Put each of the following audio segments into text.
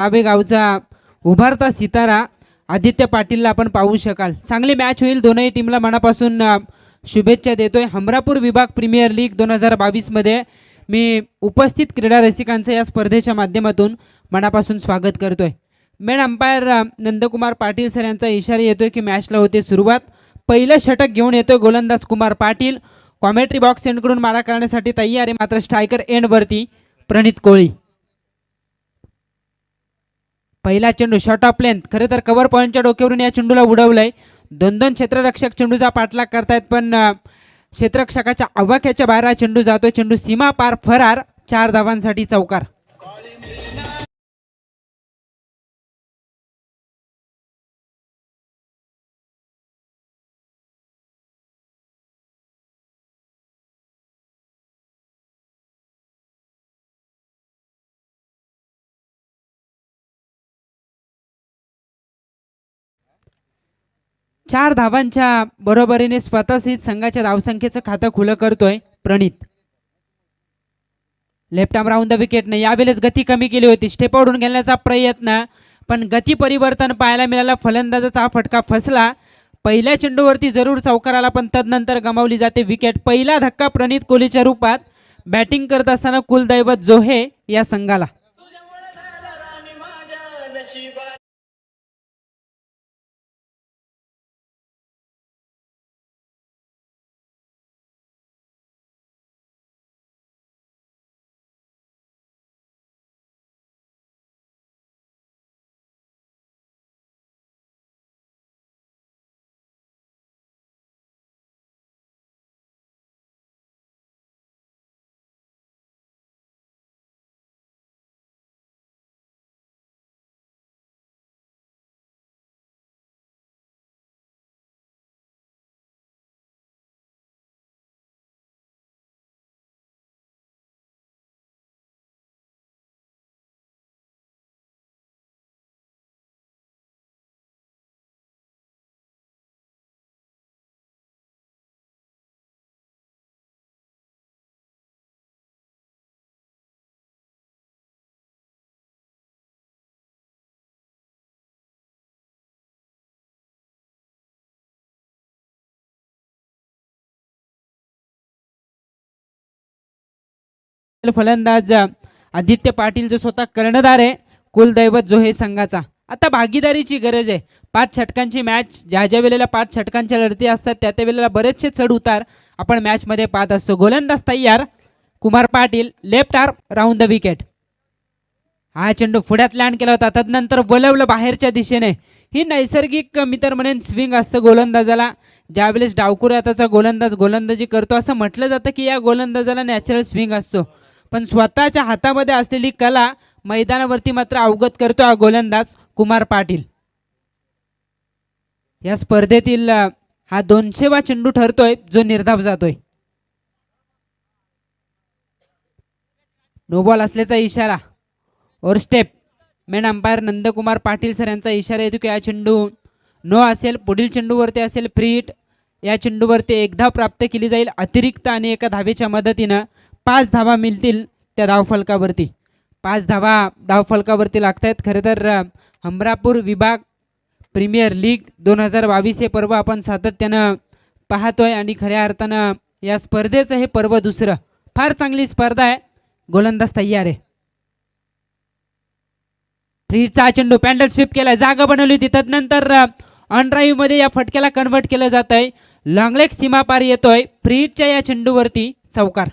आबे गावचा उभारता सितारा आदित्य पाटीलला आपण पाहू शकाल. चांगली मॅच होईल. दोनही टीमला मनापासून शुभेच्छा देतोय. हमरापूर विभाग प्रीमियर लीग 2022 मध्ये मी उपस्थित क्रीडा रसिकांचं या स्पर्धेच्या माध्यमातून मनापासून स्वागत करतोय. Main umpire Nandkumar Patil sir यांचा इशारा येतोय की मॅचला होते सुरुवात. पहिलं षटक घेऊन येतोय गोलंदाज कुमार पाटील. कॉमेंट्री बॉक्स एंडकडून मारा करण्यासाठी तयार आहे, मात्र स्ट्रायकर एंडवरती प्रणित कोळी. पहिला चेंडू शॉट ऑफ लेंथ, खरं तर कव्हर पॉईंटच्या डोक्यावरून या चेंडूला उडवलंय. दोन दोन क्षेत्ररक्षक चेंडूचा पाठलाग करतायत, पण क्षेत्ररक्षकाच्या आवाक्याच्या बाहेर हा चेंडू जातोय. चेंडू सीमा पार फरार. 4 धावांसाठी चौकार. चार धावांच्या बरोबरीने स्वतःच संघाच्या धावसंख्येचं खातं खुलं करतोय प्रणित. लेफ्ट आर्म राऊंड द विकेटने यावेळेस गती कमी केली होती. स्टेप आउट घेण्याचा प्रयत्न, पण गती परिवर्तन पाहायला मिळालं. फलंदाजाचा फटका फसला. पहिल्या चेंडूवरती जरूर चौकार आला, पण तदनंतर गमावली जाते विकेट. पहिला धक्का प्रणित कोहलीच्या रूपात बॅटिंग करत असताना कुलदैवत जोहे या संघाला. फलंदाज आदित्य पाटील जो स्वतः कर्णधार आहे कुलदैवत जोहे संघाचा. आता भागीदारीची गरज आहे. 5 षटकांची मॅच, ज्या ज्या वेळेला 5 षटकांच्या लढती असतात त्या त्या वेळेला बरेचसे चढ उतार आपण मॅच मध्ये पाहत असतो. गोलंदाज तयार Kumar Patil. Left arm round the wicket. हा चेंडू पुढ्यात लँड केला होता, तदनंतर बोलवलं बाहेरच्या दिशेने. ही नैसर्गिक मी तर म्हणेन स्विंग असतं गोलंदाजाला. ज्यावेळेस डावखुरा हाताचा गोलंदाज गोलंदाजी करतो असं म्हटलं जातं की या गोलंदाजाला नॅचरल स्विंग असतो, पण स्वतःच्या हातामध्ये असलेली कला मैदानावरती मात्र अवगत करतो हा गोलंदाज कुमार पाटील. या स्पर्धेतील हा 200वा चेंडू ठरतोय जो निर्धाव जातोय. नो बॉल असल्याचा इशारा और step. Main umpire Nandkumar Patil sir यांचा इशारा येतो की हा चेंडू नो असेल. पुढील चेंडूवरती असेल फ्री हिट. या चेंडूवरती एक धाव प्राप्त केली जाईल अतिरिक्त, आणि एका धावेच्या मदतीनं 5 धावा मिळतील त्या धावफलकावरती. 5 धावा धावफलकावरती लागत आहेत. खरं तर हमरापूर विभाग प्रीमियर लीग 2022 हे पर्व आपण सातत्यानं पाहतोय, आणि खऱ्या अर्थानं या स्पर्धेचं हे पर्व दुसरं. फार चांगली स्पर्धा आहे. गोलंदाज तयार आहे. फ्रीचा चेंडू पॅन्डल स्वीप केला, जागा बनवली होती, तदनंतर ऑन ड्राईव्ह मध्ये या फटक्याला कन्वर्ट केलं जात आहे. लॉंग लेग सीमा पार येतोय. फ्रीच्या या चेंडूवरती चौकार.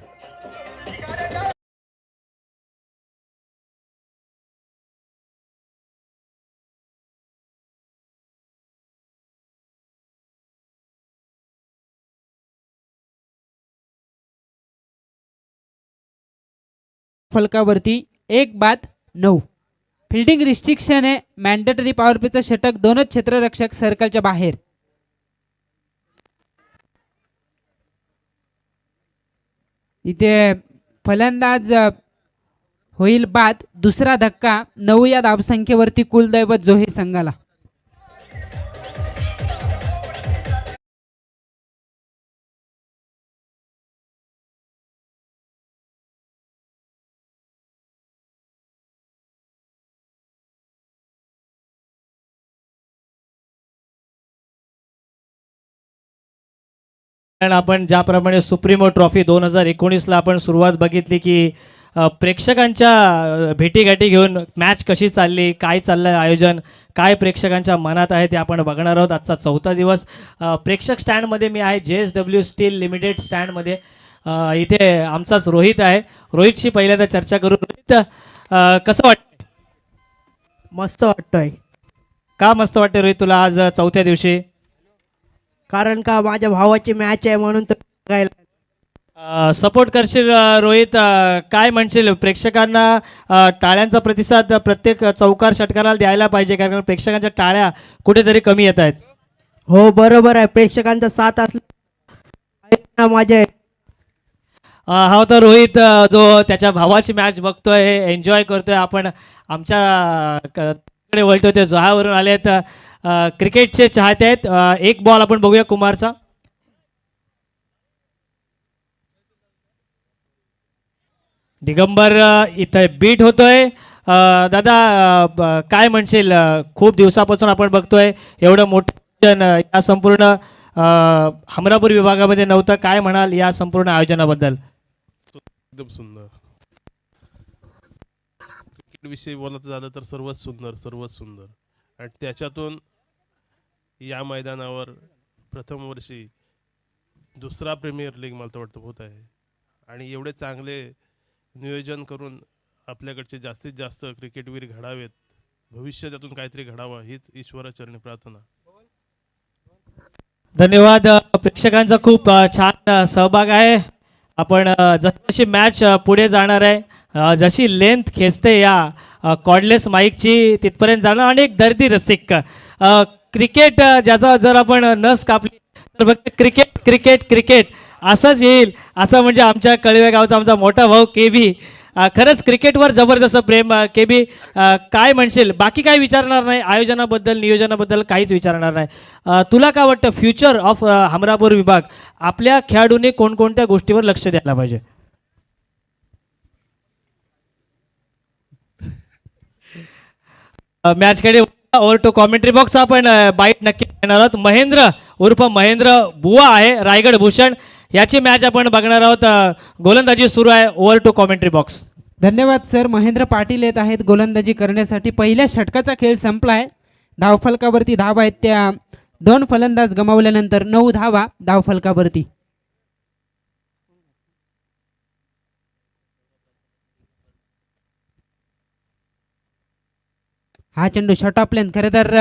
फलकावरती 1-9. फिल्डिंग रिस्ट्रिक्शन आहे. मॅन्डेटरी पॉवर प्लेचं षटक. दोनच क्षेत्ररक्षक सर्कलच्या बाहेर. इथे फलंदाज होईल बाद. दुसरा धक्का 9 या धावसंख्येवरती कुलदैवत जोहे संघाला. कारण आपण ज्याप्रमाणे सुप्रीमो ट्रॉफी 2019ला आपण सुरुवात बघितली की प्रेक्षकांच्या भेटीगाठी घेऊन मॅच कशी चालली, काय चाललं आयोजन, काय प्रेक्षकांच्या मनात आहे ते आपण बघणार आहोत. आजचा 4था दिवस. प्रेक्षक स्टँडमध्ये मी आहे JSW स्टील लिमिटेड स्टँडमध्ये. इथे आमचाच रोहित आहे. रोहितशी पहिल्यांदा चर्चा करू. रोहित, कसं वाटतं? मस्त वाटतोय. का मस्त वाटते रोहित तुला आज 4थ्या दिवशी? कारण का माझ्या भावाची मॅच आहे म्हणून तर बघायला. सपोर्ट करशील रोहित? काय म्हणशील प्रेक्षकांना? टाळ्यांचा प्रतिसाद प्रत्येक चौकार षटकाराला द्यायला पाहिजे, कारण प्रेक्षकांच्या टाळ्या कुठेतरी कमी येत आहेत. हो बरोबर आहे, प्रेक्षकांचा साथ असला माझ्या. हा होता रोहित, जो त्याच्या भावाची मॅच बघतोय, एन्जॉय करतोय. आपण आमच्या कडे वळतोय, ते जोहावरून आलेत. क्रिकेटचे चाहते आहेत. एक बॉल आपण बघूया कुमारचा. दिगंबर इथं बीट होतोय. दादा, काय म्हणशील? खूप दिवसापासून आपण बघतोय एवढं मोठं या संपूर्ण हमरापूर विभागामध्ये नव्हतं. काय म्हणाल या संपूर्ण आयोजनाबद्दल? एकदम सुंदर. क्रिकेट विषयी बोलायचं झालं तर सर्वच सुंदर आणि त्याच्यातून या मैदानावर प्रथम वर्षी दुसरा प्रीमियर लीग मला तर वाटतं होत आहे आणि एवढे चांगले नियोजन करून आपल्याकडचे जास्तीत जास्त क्रिकेटवीर घडावेत, भविष्य त्यातून काहीतरी घडावं हीच ईश्वराचरणी प्रार्थना. धन्यवाद. प्रेक्षकांचा खूप छान सहभाग आहे. आपण जशी मॅच पुढे जाणार आहे, जशी लेंथ खेचते या कॉर्डलेस माईकची, तिथपर्यंत जाणार. आणि एक दर्दी रसिक क्रिकेट ज्याचा जर आपण नस कापली तर फक्त क्रिकेट क्रिकेट क्रिकेट असंच येईल, असं म्हणजे आमच्या कळवे गावचा आमचा मोठा भाऊ KB. खरंच क्रिकेटवर जबरदस्त प्रेम. KB, काय म्हणशील? बाकी काय विचारणार नाही, आयोजनाबद्दल नियोजनाबद्दल काहीच विचारणार नाही. तुला काय वाटतं फ्युचर ऑफ हमरापूर विभाग, आपल्या खेळाडूंनी कोणकोणत्या गोष्टीवर लक्ष द्यायला पाहिजे? मॅचकडे ओव्हर टू कॉमेंट्री बॉक्स. आपण बाईट नक्की घेणार आहोत. महेंद्र उर्फ महेंद्र बुवा आहे, रायगड भूषण, याची मॅच आपण बघणार आहोत. गोलंदाजी सुरू आहे. Over to commentary box. धन्यवाद सर. महेंद्र पाटील येत आहेत गोलंदाजी करण्यासाठी. पहिल्या षटकाचा खेळ संपला आहे. धावफलकावरती धावा आहेत त्या 2 फलंदाज गमावल्यानंतर 9 धावा धावफलकावरती. हा चेंडू शॉर्ट ऑफ लेंथ. खरं तर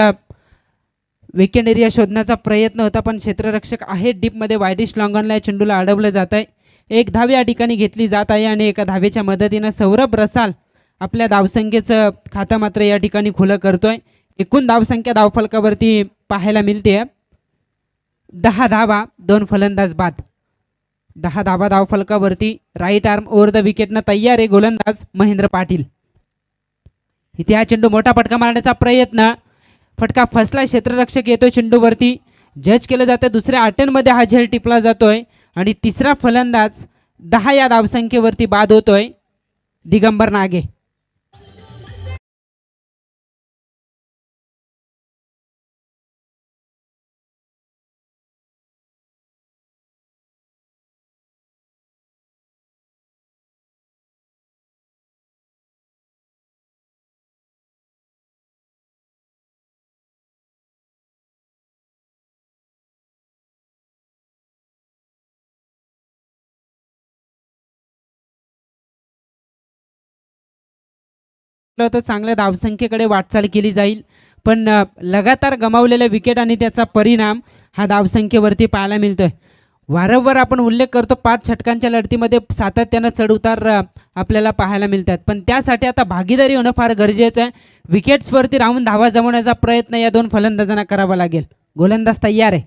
विकेंड एरिया शोधण्याचा प्रयत्न होता, पण क्षेत्ररक्षक आहे डीपमध्ये. वायडिश लॉंगॉनला या चेंडूला अडवलं जात आहे. एक धाव या ठिकाणी घेतली जात आहे आणि एका धावेच्या मदतीनं सौरभ रसाल आपल्या धावसंख्येचं खातं मात्र या ठिकाणी खुलं करतोय. एकूण धावसंख्या धावफलकावरती पाहायला मिळते 10 धावा, 2 फलंदाज बाद. 10 धावा धावफलकावरती. राईट आर्म ओव्हर द विकेटनं तयार आहे गोलंदाज महेंद्र पाटील. इथे हा चेंडू मोठा फटका मारण्याचा प्रयत्न, फटका फसला. क्षेत्ररक्षक येतोय चेंडूवरती, जज केलं जातं. दुसऱ्या अटेम्प्टमध्ये हा झेल टिपला जातोय आणि तिसरा फलंदाज 10 या धावसंख्येवरती बाद होतोय दिगंबर नागे. तर चांगल्या धावसंख्येकडे वाटचाल केली जाईल, पण लगातार गमावलेल्या विकेट आणि त्याचा परिणाम हा धावसंख्येवरती पाहायला मिळतोय. वारंवार आपण उल्लेख करतो 5 षटकांच्या लढतीमध्ये सातत्यानं चढउतार आपल्याला पाहायला मिळतात, पण त्यासाठी आता भागीदारी होणं फार गरजेचं आहे. विकेट्सवरती राहून धावा जमवण्याचा प्रयत्न या 2 फलंदाजांना करावा लागेल. गोलंदाज तयार आहे.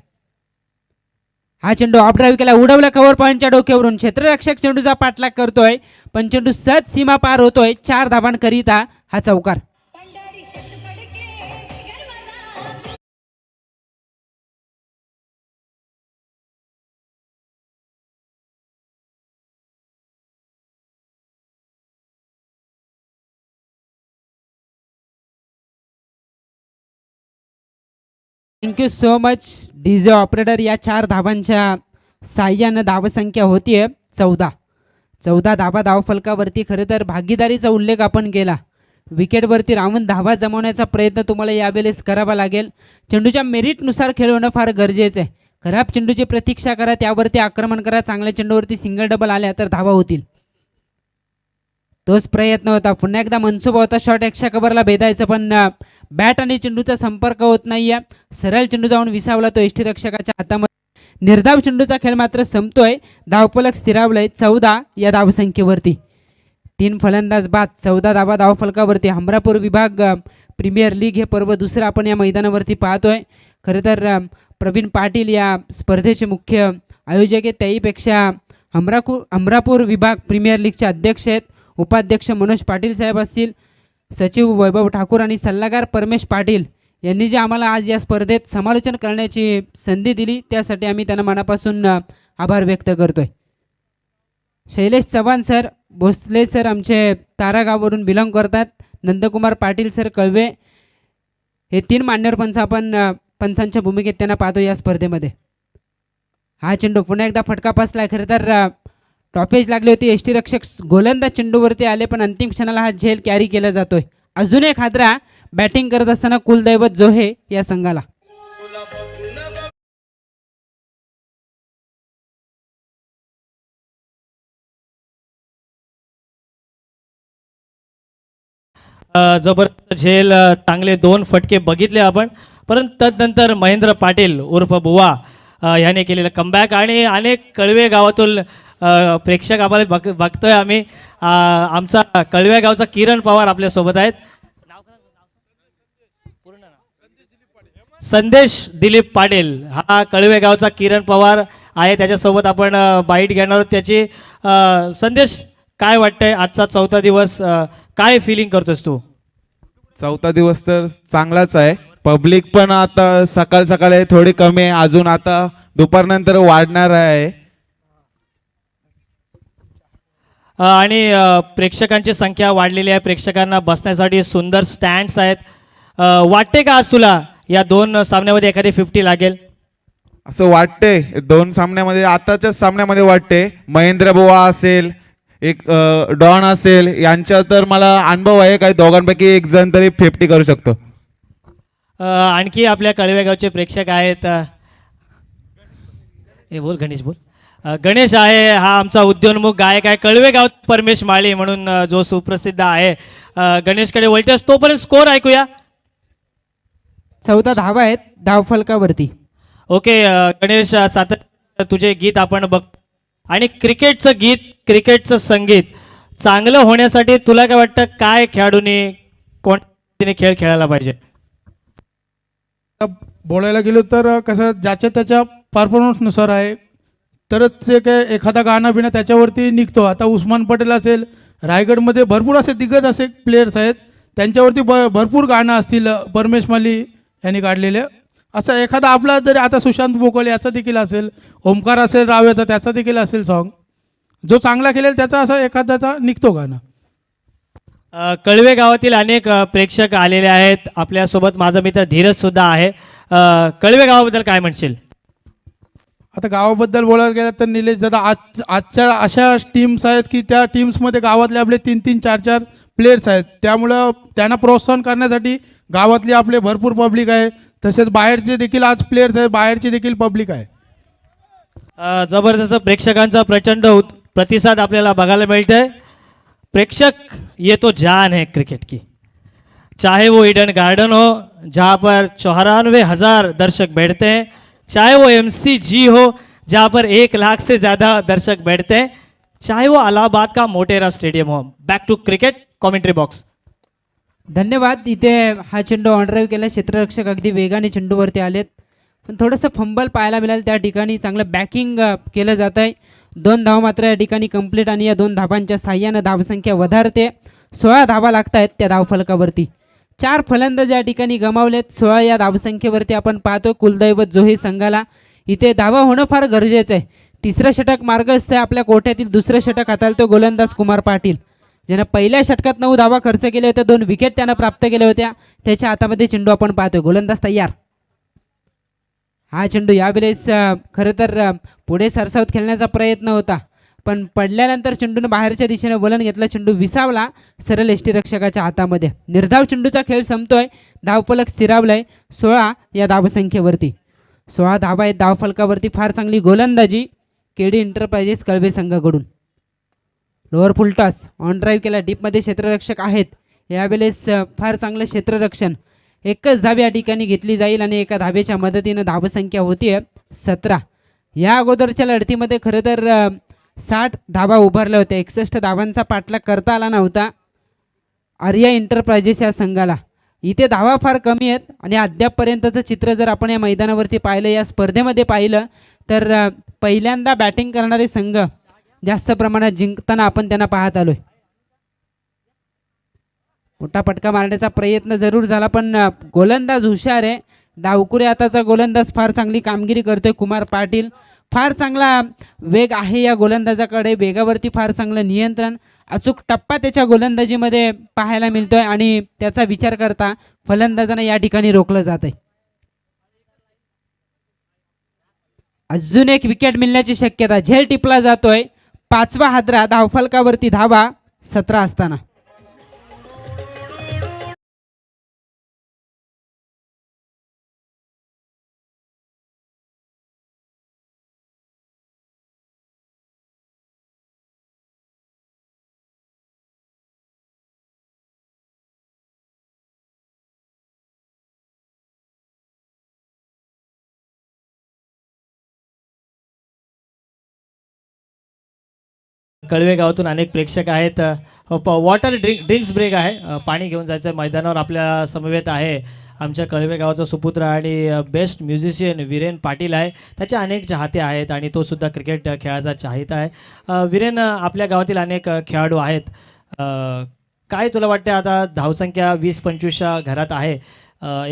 हा चेंडू ऑफ ड्राईव्ह केला, उडवला कव्हर पॉईंटच्या डोक्यावरून. क्षेत्ररक्षक चेंडूचा पाठलाग करतोय, पण चेंडू सहज सीमा पार होतोय. 4 धावांकरिता हा चौकार. Thank you so much DJ operator या 4 धावांच्या साह्यानं धावसंख्या होतीये 14 धावा धावफलकावरती. खरं तर भागीदारीचा उल्लेख आपण केला, विकेटवरती राहून धावा जमवण्याचा प्रयत्न तुम्हाला यावेळेस करावा लागेल. चेंडूच्या मेरिटनुसार खेळ होणं फार गरजेचं आहे. खराब चेंडूची प्रतीक्षा करा, त्यावरती आक्रमण करा. चांगल्या चेंडूवरती सिंगल डबल आल्या तर धावा होतील. तोच प्रयत्न होता. पुन्हा एकदा मनसुबा होता शॉट एक्स्ट्रा कव्हरला भेदायचं, पण बॅट आणि चेंडूचा संपर्क होत नाहीये. सरळ चेंडू जाऊन विसावला तो यष्टीरक्षकाच्या हातामध्ये. निर्धाव चेंडूचा खेळ मात्र संपतोय. धावफलक स्थिरावलंय 14 या धावसंख्येवरती. 3 फलंदाज बाद, 14 धावा धावफलकावरती. हमरापूर विभाग प्रीमियर लीग हे पर्व दुसरं आपण या मैदानावरती पाहतोय. खरं तर प्रवीण पाटील या स्पर्धेचे मुख्य आयोजक आहेत. त्याहीपेक्षा हमरापूर विभाग प्रीमियर लीगचे अध्यक्ष आहेत. उपाध्यक्ष मनोज पाटील साहेब असतील, सचिव वैभव ठाकूर आणि सल्लागार परमेश पाटील यांनी जे आम्हाला आज या स्पर्धेत समालोचन करण्याची संधी दिली, त्यासाठी आम्ही त्यांना मनापासून आभार व्यक्त करतोय. शैलेश चव्हाण सर, भोसले सर आमचे तारागाववरून बिलॉंग करतात, नंदकुमार पाटील सर कळवे, हे 3 मान्यवर पंच आपण पंचांच्या भूमिकेत त्यांना पाहतो या स्पर्धेमध्ये. हा चेंडू पुन्हा एकदा फटका बसलाय. खरं तर टॉपेज लागली होती, यष्टीरक्षक गोलंदाज चेंडूवरती आले, पण अंतिम क्षणाला हा झेल कॅरी केला जातोय. अजून एक हादरा बॅटिंग करत असताना कुलदैवत जोहे या संघाला. जबरदस्त झेल, चांगले 2 फटके बघितले आपण. परंतु तदनंतर महेंद्र पाटील उर्फ बुवा ह्याने केलेलं कमबॅक आणि अनेक कळवे गावातून प्रेक्षक आम्हाला बघतोय आम्ही. आमचा कळव्या गावचा किरण पवार आपल्यासोबत आहेत. संदेश दिलीप पाटील हा कळवे गावचा किरण पवार आहे, त्याच्यासोबत आपण बाईट घेणार आहोत त्याची. संदेश, काय वाटतंय आजचा 4था दिवस, काय फिलिंग करतोस तू? 4था दिवस तर चांगलाच आहे. पब्लिक पण आता सकाळ सकाळ आहे थोडी कमी आहे, अजून आता दुपारनंतर वाढणार आहे. आणि प्रेक्षकांची संख्या वाढलेली आहे, प्रेक्षकांना बसण्यासाठी सुंदर स्टँड्स आहेत. वाटते का आज तुला या 2 सामन्यामध्ये एखादी 50 लागेल? असं वाटते 2 सामन्यामध्ये, आताच्याच सामन्यामध्ये वाटते. महेंद्र बुवा असेल, एक डॉन असेल, यांच्या तर मला अनुभव आहे, काही दोघांपैकी एक जण तरी 50 करू शकतो. आणखी आपल्या कळवेगावचे प्रेक्षक आहेत. हे बोल गणेश, बोल. गणेश आहे, हा आमचा उद्योन्मुख गायक आहे, कळवेगाव परमेश माळी म्हणून जो सुप्रसिद्ध आहे. गणेशकडे वळतेस, तोपर्यंत स्कोर ऐकूया. 14 धावा आहेत धावफलकावरती. ओके गणेश, सातत्याने तुझे गीत आपण बघ, आणि क्रिकेटचं गीत, क्रिकेटचं संगीत चांगलं होण्यासाठी तुला काय वाटतं, काय खेळाडूंनी कोणत्या खेळ खेळायला पाहिजे? बोलायला गेलो तर कसं ज्याच्या त्याच्या परफॉर्मन्सनुसार आहे, तरच ते काय एखादा गाणं बिणं त्याच्यावरती निघतो. आता उस्मान पटेल असेल, रायगडमध्ये भरपूर असे दिग्गज असे प्लेयर्स आहेत, त्यांच्यावरती भरपूर गाणं असतील परमेश माली यांनी काढलेले. असं एखादा आपला जरी आता सुशांत बोकल याचा देखील असेल, ओमकार असेल रावेचा, त्याचा देखील असेल सॉन्ग, जो चांगला खेळेल त्याचा असं एखाद्याचा निघतो गाणं. कळवे गावातील अनेक प्रेक्षक आलेले आहेत आपल्यासोबत. माझा मित्र धीरज सुद्धा आहे. कळवे गावाबद्दल काय म्हणशील? आता गावाबद्दल बोलायला गेलं तर निलेश दादा, आजच्या अशा टीम्स आहेत की त्या टीम्समध्ये गावातले आपले 3-3, 4-4 प्लेयर्स आहेत. त्यामुळं त्यांना प्रोत्साहन करण्यासाठी गावातली आपले भरपूर पब्लिक आहे, तसेच बाहेरचे देखील आज प्लेयर्स आहेत, बाहेरची देखील पब्लिक आहे. जबरदस्त प्रेक्षकांचा प्रचंड प्रतिसाद आपल्याला बघायला मिळतंय. प्रेक्षक ये तो जान है क्रिकेट की, चाहे वो ईडन गार्डन हो जहाँ पर 94,000 दर्शक बैठते हैं, चाहे वो MCG हो जहाँ पर 1 लाख से ज़्यादा दर्शक बैठते हैं, चाहे वो इलाहाबाद का मोटेरा स्टेडियम हो. Back to cricket commentary box. धन्यवाद. इथे हा चेंडू ऑन ड्राईव्ह केला, क्षेत्ररक्षक अगदी वेगाने चेंडूवरती आलेत, पण थोडंसं फंबल पाहायला मिळालं. त्या ठिकाणी चांगलं बॅकिंग केलं जात आहे. 2 धावा मात्र या ठिकाणी कंप्लीट, आणि या 2 धावांच्या साह्यानं धावसंख्या वधारते. 16 धावा लागत आहेत त्या धावफलकावरती. 4 फलंदाज या ठिकाणी गमावलेत. 16 या धावसंख्येवरती आपण पाहतो कुलदैवत जोहे संघाला. इथे धावा होणं फार गरजेचं आहे. 3रं षटक मार्गस्थ आहे. आपल्या कोट्यातील 2रं षटक हाताळतो गोलंदाज कुमार पाटील, ज्यानं पहिल्या षटकात 9 धावा खर्च केले होते, 2 विकेट त्यानं प्राप्त केल्या होत्या. त्याच्या हातामध्ये चेंडू आपण पाहतोय. गोलंदाज तयार. हा चेंडू यावेळेस खरं तर पुढे सरसावत खेळण्याचा प्रयत्न होता, पण पडल्यानंतर चेंडूनं बाहेरच्या दिशेने वलन घेतलं. चेंडू विसावला सरळ यष्टीरक्षकाच्या हातामध्ये. निर्धाव चेंडूचा खेळ संपतोय. धावफलक स्थिरावलाय 16 या धावसंख्येवरती. 16 धावा आहेत धावफलकावरती. फार चांगली गोलंदाजी केडी एंटरप्राइजेस कळवे संघाकडून. लोअर फुलटॉस ऑन ड्राईव्ह केला. डीपमध्ये क्षेत्ररक्षक आहेत यावेळेस. फार चांगलं क्षेत्ररक्षण. एकच धाव या ठिकाणी घेतली जाईल आणि एका धावेच्या मदतीनं धावसंख्या होतीये 17. या अगोदरच्या लढतीमध्ये खरं तर 60 धावा उभारल्या होत्या. 61 धावांचा पाठलाग करता आला नव्हता आर्या एंटरप्राइजेस या संघाला. इथे धावा फार कमी आहेत आणि अद्यापपर्यंतचं चित्र जर आपण या मैदानावरती पाहिलं, या स्पर्धेमध्ये पाहिलं तर पहिल्यांदा बॅटिंग करणारे संघ जास्त प्रमाणात जिंकताना आपण त्यांना पाहत आलोय. मोठा फटका मारण्याचा प्रयत्न जरूर झाला, पण गोलंदाज हुशार आहे. डावकुरे आताचा गोलंदाज फार चांगली कामगिरी करतोय कुमार पाटील. फार चांगला वेग आहे या गोलंदाजाकडे. वेगावरती फार चांगलं नियंत्रण, अचूक टप्पा त्याच्या गोलंदाजीमध्ये पाहायला मिळतोय आणि त्याचा विचार करता फलंदाजांना या ठिकाणी रोखलं जात आहे. अजून एक विकेट मिळण्याची शक्यता. झेल टिपला जातोय. 5वा हादरा धावफलकावरती. धावा 17 असताना. कळवे गावातून अनेक प्रेक्षक आहेत. वॉटर ड्रिंक्स ब्रेक आहे. पाणी घेऊन जायचं मैदानावर. आपल्या समवेत आहे आमच्या कळवे गावाचा सुपुत्र आणि बेस्ट म्युझिशियन वीरेन पाटील आहे. त्याचे अनेक चाहते आहेत आणि तो सुद्धा क्रिकेट खेळाचा चाहता आहे. वीरेन, आपल्या गावातील अनेक खेळाडू आहेत. काय तुला वाटते, आता धावसंख्या 20-25 घरात आहे,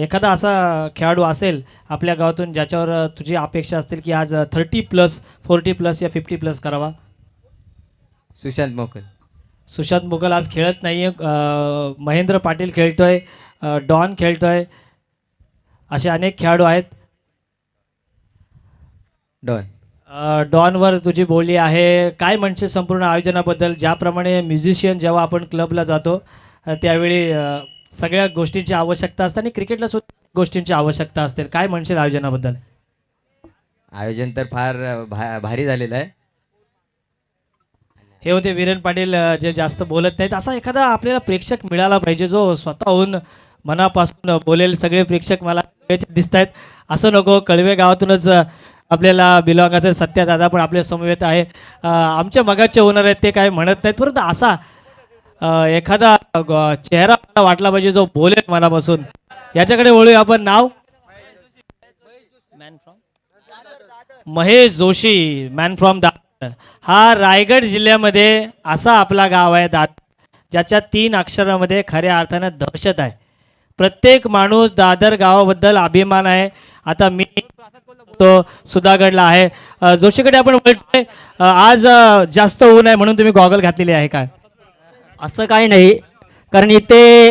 एखादा असा खेळाडू असेल आपल्या गावातून ज्याच्यावर तुझी अपेक्षा असतील की आज 30+, 40+ या 50+ करावा? सुशांत मोकल. सुशांत मोगल आज खेळत नाही आहे. महेंद्र पाटील खेळतोय, डॉन खेळतोय, असे अनेक खेळाडू आहेत. डॉन. डॉनवर तुझी बोली आहे. काय म्हणशील संपूर्ण आयोजनाबद्दल? ज्याप्रमाणे म्युझिशियन जेव्हा आपण क्लबला जातो त्यावेळी सगळ्या गोष्टींची आवश्यकता असते आणि क्रिकेटला सुद्धा गोष्टींची आवश्यकता असते. काय म्हणशील आयोजनाबद्दल? आयोजन तर फार भारी झालेलं आहे. हे होते वीरेन पाटील, जे जास्त बोलत नाहीत. असा एखादा आपल्याला प्रेक्षक मिळाला पाहिजे जो स्वतःहून मनापासून बोलेल. सगळे प्रेक्षक मला दिसत आहेत. असं नको. कळवे गावातूनच आपल्याला बिलॉंग असेल. सत्या दादा पण आपल्या समवेत आहे. आमच्या मगाचे ओनर आहेत, ते काय म्हणत नाहीत, परंतु असा एखादा चेहरा मला वाटला पाहिजे जो बोलेल मनापासून. याच्याकडे वळूया आपण. नाव महेश जोशी, मॅन फ्रॉम दादर. हा रायगड जिल्ह्यामध्ये असा आपला गाव आहे दादर, ज्याच्या 3 अक्षरामध्ये खऱ्या अर्थानं दहशत आहे. प्रत्येक माणूस दादर गावाबद्दल अभिमान आहे. आता मी तो सुधागडला आहे. जोशीकडे आपण बोलतोय. आज जास्त ऊन आहे म्हणून तुम्ही गॉगल घातलेली आहे काय? असं काही नाही, कारण इथे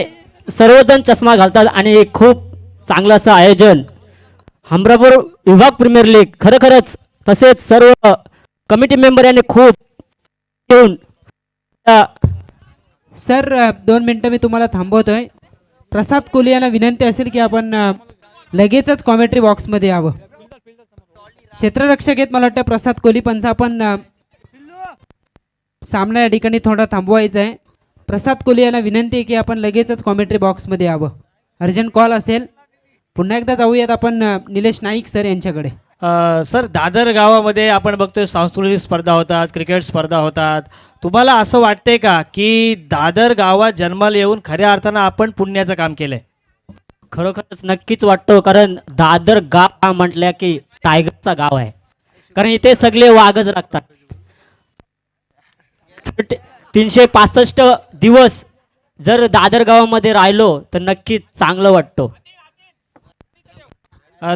सर्वजण चष्मा घालतात आणि खूप चांगलं असं आयोजन. हमरापूर विभाग प्रीमियर लीग खरंच, तसेच सर्व कमिटी मेंबर यांनी खूप येऊन. सर 2 मिनटं मी तुम्हाला थांबवतोय. प्रसाद कोहली यांना विनंती असेल की आपण लगेचच कॉमेंट्री बॉक्समध्ये यावं. क्षेत्ररक्षक आहेत मला वाटतं प्रसाद कोहली, पण आपण सामना या ठिकाणी थोडा थांबवायचा आहे. प्रसाद कोहली यांना विनंती आहे की आपण लगेचच कॉमेंट्री बॉक्समध्ये यावं. अर्जंट कॉल असेल. पुन्हा एकदा जाऊयात आपण निलेश नाईक सर यांच्याकडे. सर, दादर गावामध्ये आपण बघतोय सांस्कृतिक स्पर्धा होतात, क्रिकेट स्पर्धा होतात. तुम्हाला असं वाटतंय का की दादर गावात जन्माला येऊन खऱ्या अर्थानं आपण पुण्याचं काम केलंय? खरोखरच नक्कीच वाटतो, कारण दादर गाव म्हटलं की टायगरचा गाव आहे, कारण इथे सगळे वाघच लागतात. 365 दिवस जर दादर गावामध्ये राहिलो तर नक्कीच चांगलं वाटतो.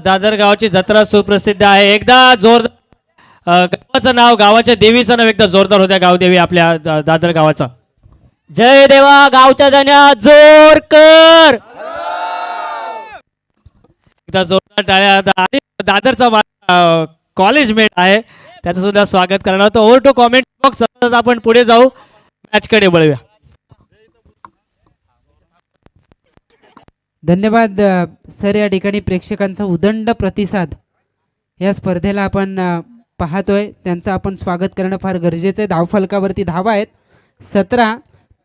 दादर गावाची जत्रा सुप्रसिद्ध आहे. एकदा जोरदार गावाचं नाव, गावाच्या देवीचं नाव एकदा जोरदार होत्या गावदेवी आपल्या दादर गावाचा. जय देवा गावच्या धन्या जोर कर. एकदा जोरदार टाळ्या. आणि दादरचा कॉलेज मेट आहे, त्याचं सुद्धा स्वागत करणार होतं. Over to comment box. आपण पुढे जाऊ, मॅचकडे वळूया. धन्यवाद सर. या ठिकाणी प्रेक्षकांचा उदंड प्रतिसाद या स्पर्धेला आपण पाहतोय, त्यांचं आपण स्वागत करणं फार गरजेचं आहे. धावफलकावरती धावा आहेत 17.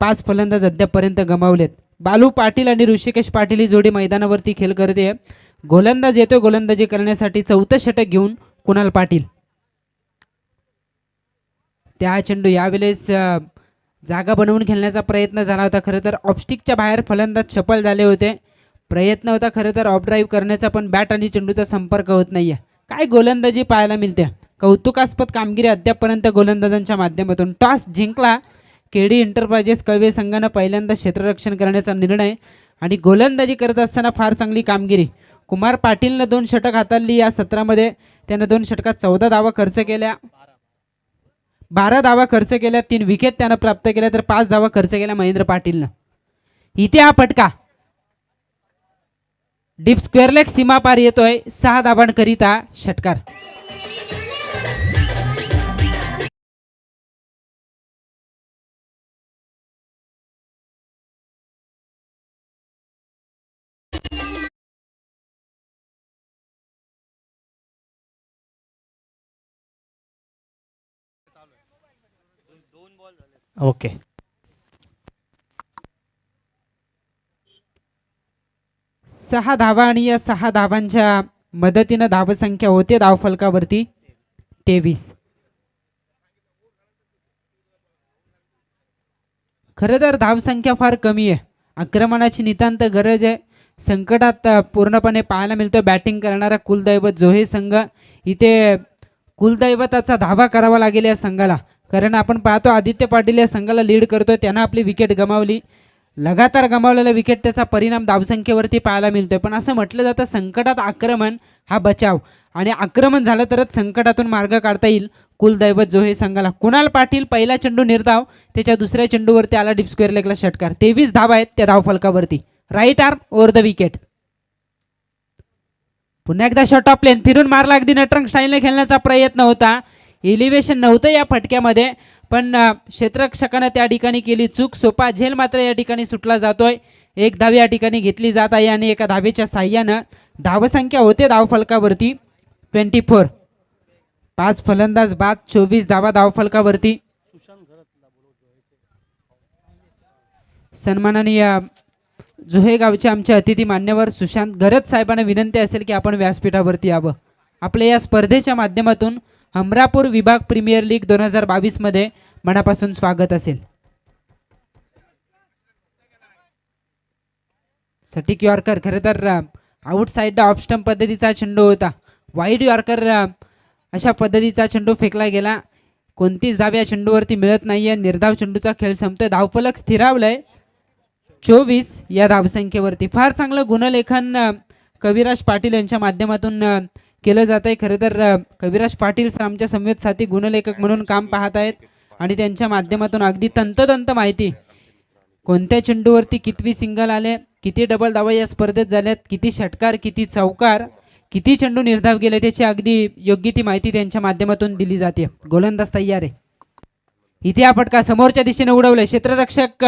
5 फलंदाज अद्यापपर्यंत गमावलेत. बालू पाटील आणि ऋषिकेश पाटील ही जोडी मैदानावरती खेळ करते. गोलंदाज येतोय गोलंदाजी करण्यासाठी 4थं षटक घेऊन कुणाल पाटील. त्या चेंडू यावेळेस जागा बनवून खेळण्याचा प्रयत्न झाला होता. खरं तर ऑफस्टिकच्या बाहेर फलंदाज सफल झाले होते. प्रयत्न होता खरं तर ऑफ ड्राईव्ह करण्याचा, पण बॅट आणि चेंडूचा संपर्क होत नाहीये. काय गोलंदाजी पाहायला मिळते. कौतुकास्पद कामगिरी अद्यापपर्यंत गोलंदाजांच्या माध्यमातून. टॉस जिंकला केडी एंटरप्राइजेस कळवे संघानं. पहिल्यांदा क्षेत्ररक्षण करण्याचा निर्णय आणि गोलंदाजी करत असताना फार चांगली कामगिरी. कुमार पाटीलनं 2 षटक हाताळली या सत्रामध्ये. त्यानं 2 षटकात 14 धावा खर्च केल्या, 12 धावा खर्च केल्या, 3 विकेट त्यानं प्राप्त केल्या, तर 5 धावा खर्च केल्या महेंद्र पाटीलनं. इथे हा फटका डीप स्क्वेअर लेग सीमा पार येतोय. 6 धावांकरिता षटकार. ओके. 6 धावा आणि या 6 धावांच्या मदतीनं धावसंख्या होते धावफलकावरती 23. खरं तर धावसंख्या फार कमी आहे. आक्रमणाची नितांत गरज आहे. संकटात पूर्णपणे पाहायला मिळतो बॅटिंग करणारा कुलदैवत जोहे संघ. इथे कुलदैवताचा धावा करावा लागेल या संघाला, कारण आपण पाहतो आदित्य पाटील या संघाला लीड करतोय. त्यानं आपली विकेट गमावली. लगातार गमावलेला विकेट त्याचा परिणाम धावसंख्येवरती पाहायला मिळतोय. पण असं म्हटलं जातं संकटात आक्रमण हा बचाव, आणि आक्रमण झालं तरच संकटातून मार्ग काढता येईल कुलदैवत जोहे संघाला. कुणाल पाटील पहिला चेंडू निर्धाव, त्याच्या दुसऱ्या चेंडूवरती आला डीप स्क्वेअर लेगला षटकार. 23 धावा आहेत त्या धावफलकावरती. Right arm over the wicket. पुन्हा एकदा शॉट ऑफ प्लेन फिरून मारला. अगदी नटरंग स्टाईलने खेळण्याचा प्रयत्न होता. एलिव्हेशन नव्हतं या फटक्यामध्ये, पण क्षेत्ररक्षकानं त्या ठिकाणी केली चूक. सोपा झेल मात्र या ठिकाणी सुटला जातोय. 1 धाव या ठिकाणी घेतली जात आहे आणि एका धावेच्या साह्यानं धावसंख्या होते धावफलकावरती 24. 5 फलंदाज बाद, 24 धावा धावफलकावरती. सन्माननीय जोहे गावचे आमचे अतिथी मान्यवर सुशांत गरज साहेबांना विनंती असेल की आपण व्यासपीठावरती यावं. आपल्या या स्पर्धेच्या माध्यमातून हमरापूर विभाग प्रीमियर लीग 2022 मध्ये मनापासून स्वागत असेल. सटीक यॉर्कर, खरं तर आउटसाईड ऑफ स्टंप पद्धतीचा चेंडू होता. वाईड यॉर्कर अशा पद्धतीचा चेंडू फेकला गेला. कोणतीच धाव या चेंडूवरती मिळत नाहीये. निर्धाव चेंडूचा खेळ संपतोय. धावफलक स्थिरावलंय 24 या धावसंख्येवरती. फार चांगलं गुणलेखन कविराज पाटील यांच्या माध्यमातून केलं जात आहे. खरं तर कविराज पाटील सर आमच्या संवेद साथी गुणलेखक म्हणून काम पाहत आहेत आणि त्यांच्या माध्यमातून अगदी तंतोतंत माहिती, कोणत्या चेंडूवरती कितवी सिंगल आले, किती डबल धावा या स्पर्धेत झाल्यात, किती षटकार, किती चौकार, किती चेंडू निर्धाव गेले, त्याची अगदी योग्य ती माहिती त्यांच्या माध्यमातून दिली जाते. गोलंदाज तयार आहे. इथे हा फटका समोरच्या दिशेने उडवलाय. क्षेत्ररक्षक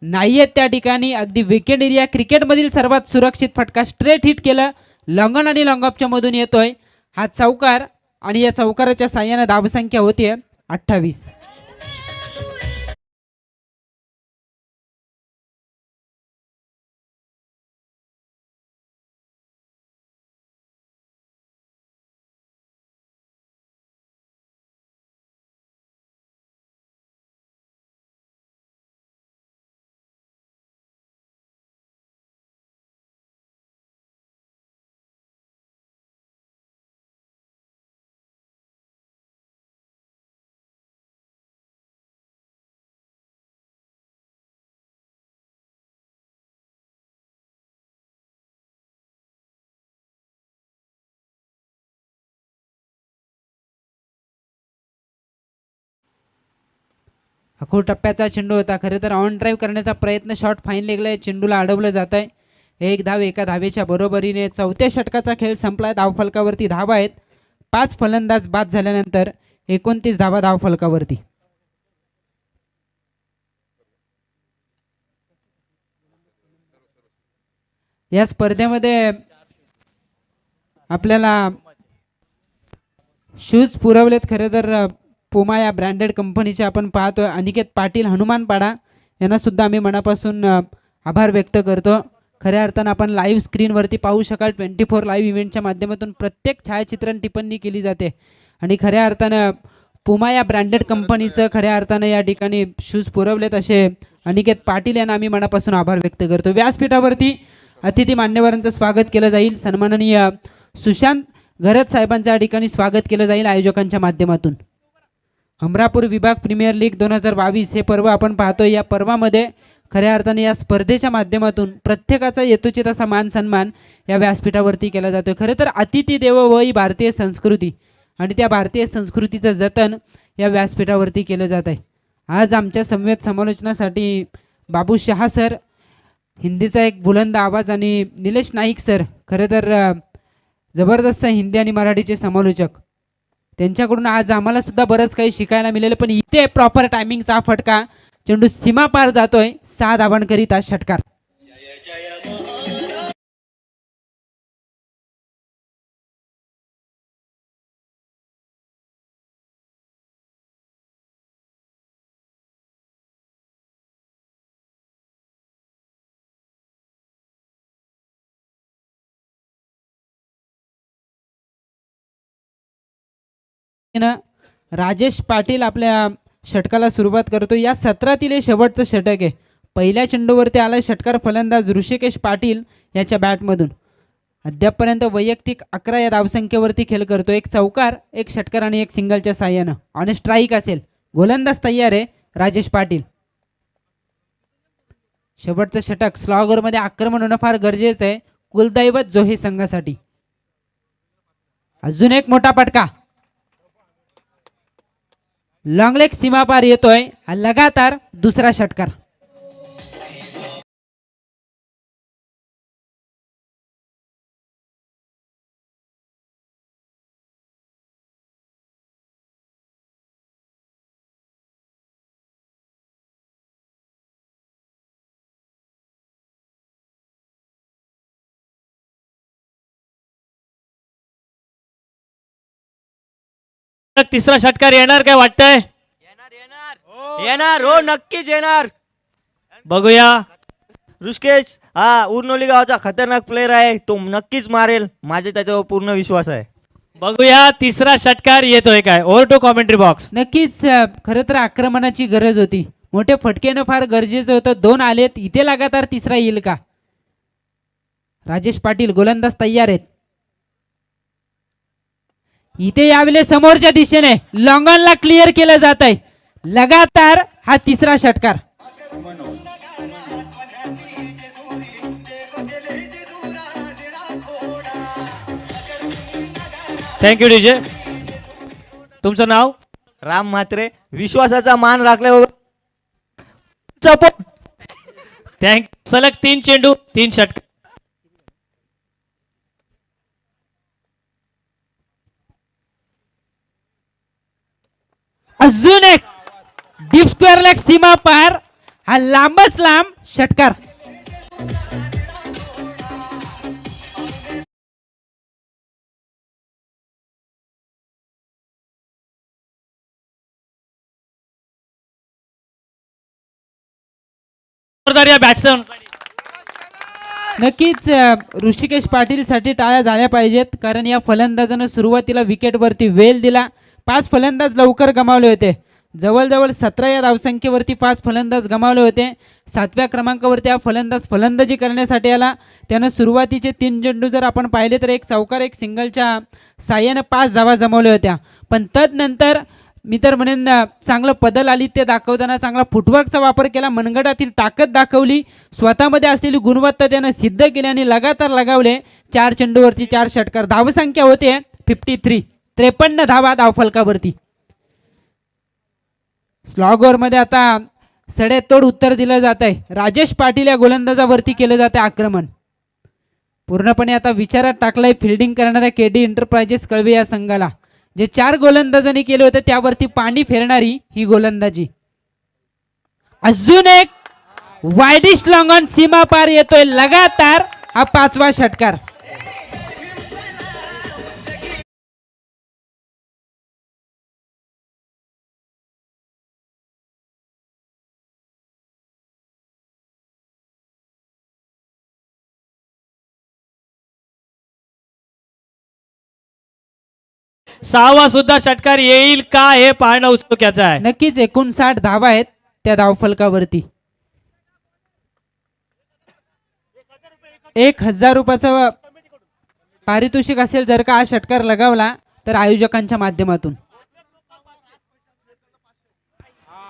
नाहीयेत त्या ठिकाणी. अगदी विकेट एरिया क्रिकेटमधील सर्वात सुरक्षित फटका. स्ट्रेट हिट केलं. लॉंग ऑन आणि लॉंग ऑफच्या मधून येतोय हा चौकार आणि या चौकाराच्या साह्याने धावसंख्या होतीये 28. अखोड टप्प्याचा चेंडू होता. खरं तर ऑन ड्राईव्ह करण्याचा प्रयत्न, शॉट फाईन लेगला चेंडूला अडवलं जात आहे. एक धाव एका धावेच्या बरोबरीने चौथ्या षटकाचा खेळ संपलाय. धावफलकावरती धावा आहेत. 5 फलंदाज बाद झाल्यानंतर 29 धावा धावफलकावरती. या स्पर्धेमध्ये आपल्याला शूज पुरवलेत खरं तर पुमा या ब्रँडेड कंपनीचे आपण पाहतोय. अनिकेत पाटील हनुमानपाडा यांना सुद्धा आम्ही मनापासून आभार व्यक्त करतो. खऱ्या अर्थानं आपण लाईव्ह स्क्रीनवरती पाहू शकाल 24 लाईव्ह इव्हेंटच्या माध्यमातून प्रत्येक छायाचित्रण टिप्पणी केली जाते आणि खऱ्या अर्थानं पुमा या ब्रँडेड कंपनीचं खऱ्या अर्थानं या ठिकाणी शूज पुरवलेत असे अनिकेत पाटील यांना आम्ही मनापासून आभार व्यक्त करतो. व्यासपीठावरती अतिथी मान्यवरांचं स्वागत केलं जाईल. सन्माननीय सुशांत घरत साहेबांचं या ठिकाणी स्वागत केलं जाईल आयोजकांच्या माध्यमातून. हमरापूर विभाग प्रीमियर लीग 2022 हे पर्व आपण पाहतोय. या पर्वामध्ये खऱ्या अर्थाने या स्पर्धेच्या माध्यमातून प्रत्येकाचा यथोचित असा मान सन्मान या व्यासपीठावरती केला जातो. खरं तर अतिथी देवो भव ही भारतीय संस्कृती आणि त्या भारतीय संस्कृतीचं जतन या व्यासपीठावरती केलं जात आहे. आज आमच्या संवेद समालोचनासाठी बाबू शहा सर, हिंदीचा एक बुलंद आवाज, आणि निलेश नाईक सर, खरं तर जबरदस्त हिंदी आणि मराठीचे समालोचक, त्यांच्याकडून आज आम्हाला सुद्धा बरंच काही शिकायला मिळालं. पण इथे प्रॉपर टायमिंगचा फटका, चेंडू सीमा पार जातोय. 6 धावांकरिता षटकार. राजेश पाटील आपल्या षटकाला सुरुवात करतो. या सत्रातील हे शेवटचं षटक आहे. पहिल्या चेंडूवरती आला षटकार फलंदाज ऋषिकेश पाटील याच्या बॅटमधून. अद्यापपर्यंत वैयक्तिक 11 या धावसंख्येवरती खेळ करतो. एक चौकार, एक षटकार आणि एक सिंगलच्या साह्यानं. आणि स्ट्राईक असेल. गोलंदाज तयार आहे राजेश पाटील. शेवटचं षटक स्लॉगरमध्ये आक्रमण होणं फार गरजेचं आहे कुलदैवत जोहे संघासाठी. अजून एक मोठा फटका. लॉंग लेग सीमा पार येतोय. लगातार दुसरा षटकार. तिसरा षटकार येणार काय वाटतंय? येणार हो, नक्कीच येणार. बघूया. ऋषिकेश हा उरनोली गावाचा खतरनाक प्लेअर आहे. तो नक्कीच मारेल. माझा त्याच्यावर पूर्ण विश्वास आहे. बघूया तिसरा षटकार येतोय काय. Over to commentary box. नक्कीच खरं तर आक्रमणाची गरज होती. मोठे फटकेनं फार गरजेचं होतं. 2 आलेत. इथे लगातार तिसरा येईल का. राजेश पाटील गोलंदाज तयार आहेत. इथे यावेळेस समोरच्या दिशेने लॉंगॉनला क्लिअर केलं जात आहे. लगातार हा तिसरा षटकार. Thank you DJ. तुमचं नाव? राम म्हात्रे. विश्वासाचा मान राखल्यावर थँक. सलग 3 चेंडू 3 षटकार. अजून एक डीप स्क्वेअर लेग सीमा पार. हा लांबच लांब षटकार. बॅट्समन. नक्कीच ऋषिकेश पाटील साठी टाळ्या झाल्या पाहिजेत, कारण या फलंदाजानं सुरुवातीला विकेटवरती वेल दिला. 5 फलंदाज लवकर गमावले होते. जवळजवळ 17 या धावसंख्येवरती 5 फलंदाज गमावले होते. 7व्या क्रमांकावरती हा फलंदाज फलंदाजी करण्यासाठी आला. त्यानं सुरुवातीचे 3 चेंडू जर आपण पाहिले तर एक चौकार, एक सिंगलच्या साह्यानं 5 धावा जमवल्या होत्या. पण तदनंतर मी तर म्हणेन चांगलं पदल आली ते दाखवताना चांगला फुटवर्कचा वापर केला. मनगटातील ताकद दाखवली. स्वतःमध्ये असलेली गुणवत्ता त्यानं सिद्ध केली आणि लगातार लगावले. 4 चेंडूवरती 4 षटकार. धावसंख्या होते 53. 53 धावा धावफलकावरती. स्लॉगरमध्ये आता सडेतोड उत्तर दिलं जात आहे. राजेश पाटील या गोलंदाजावरती केलं जाते आक्रमण. पूर्णपणे आता विचारात टाकलाय फिल्डिंग करणाऱ्या केडी एंटरप्राइजेस कळवे या संघाला. जे 4 गोलंदाजांनी केले होते त्यावरती पाणी फेरणारी ही गोलंदाजी. अजून एक वाईडिश लॉंग ऑन सीमा पार येतोय लगातार हा 5वा षटकार. सहावा सुद्धा षटकार येईल का हे पाहणं उत्सुक्याचं आहे. नक्कीच 59 धावा आहेत त्या धावफलकावरती. 1000 रुपयाचं पारितोषिक असेल जर का हा षटकार लगावला तर आयोजकांच्या माध्यमातून.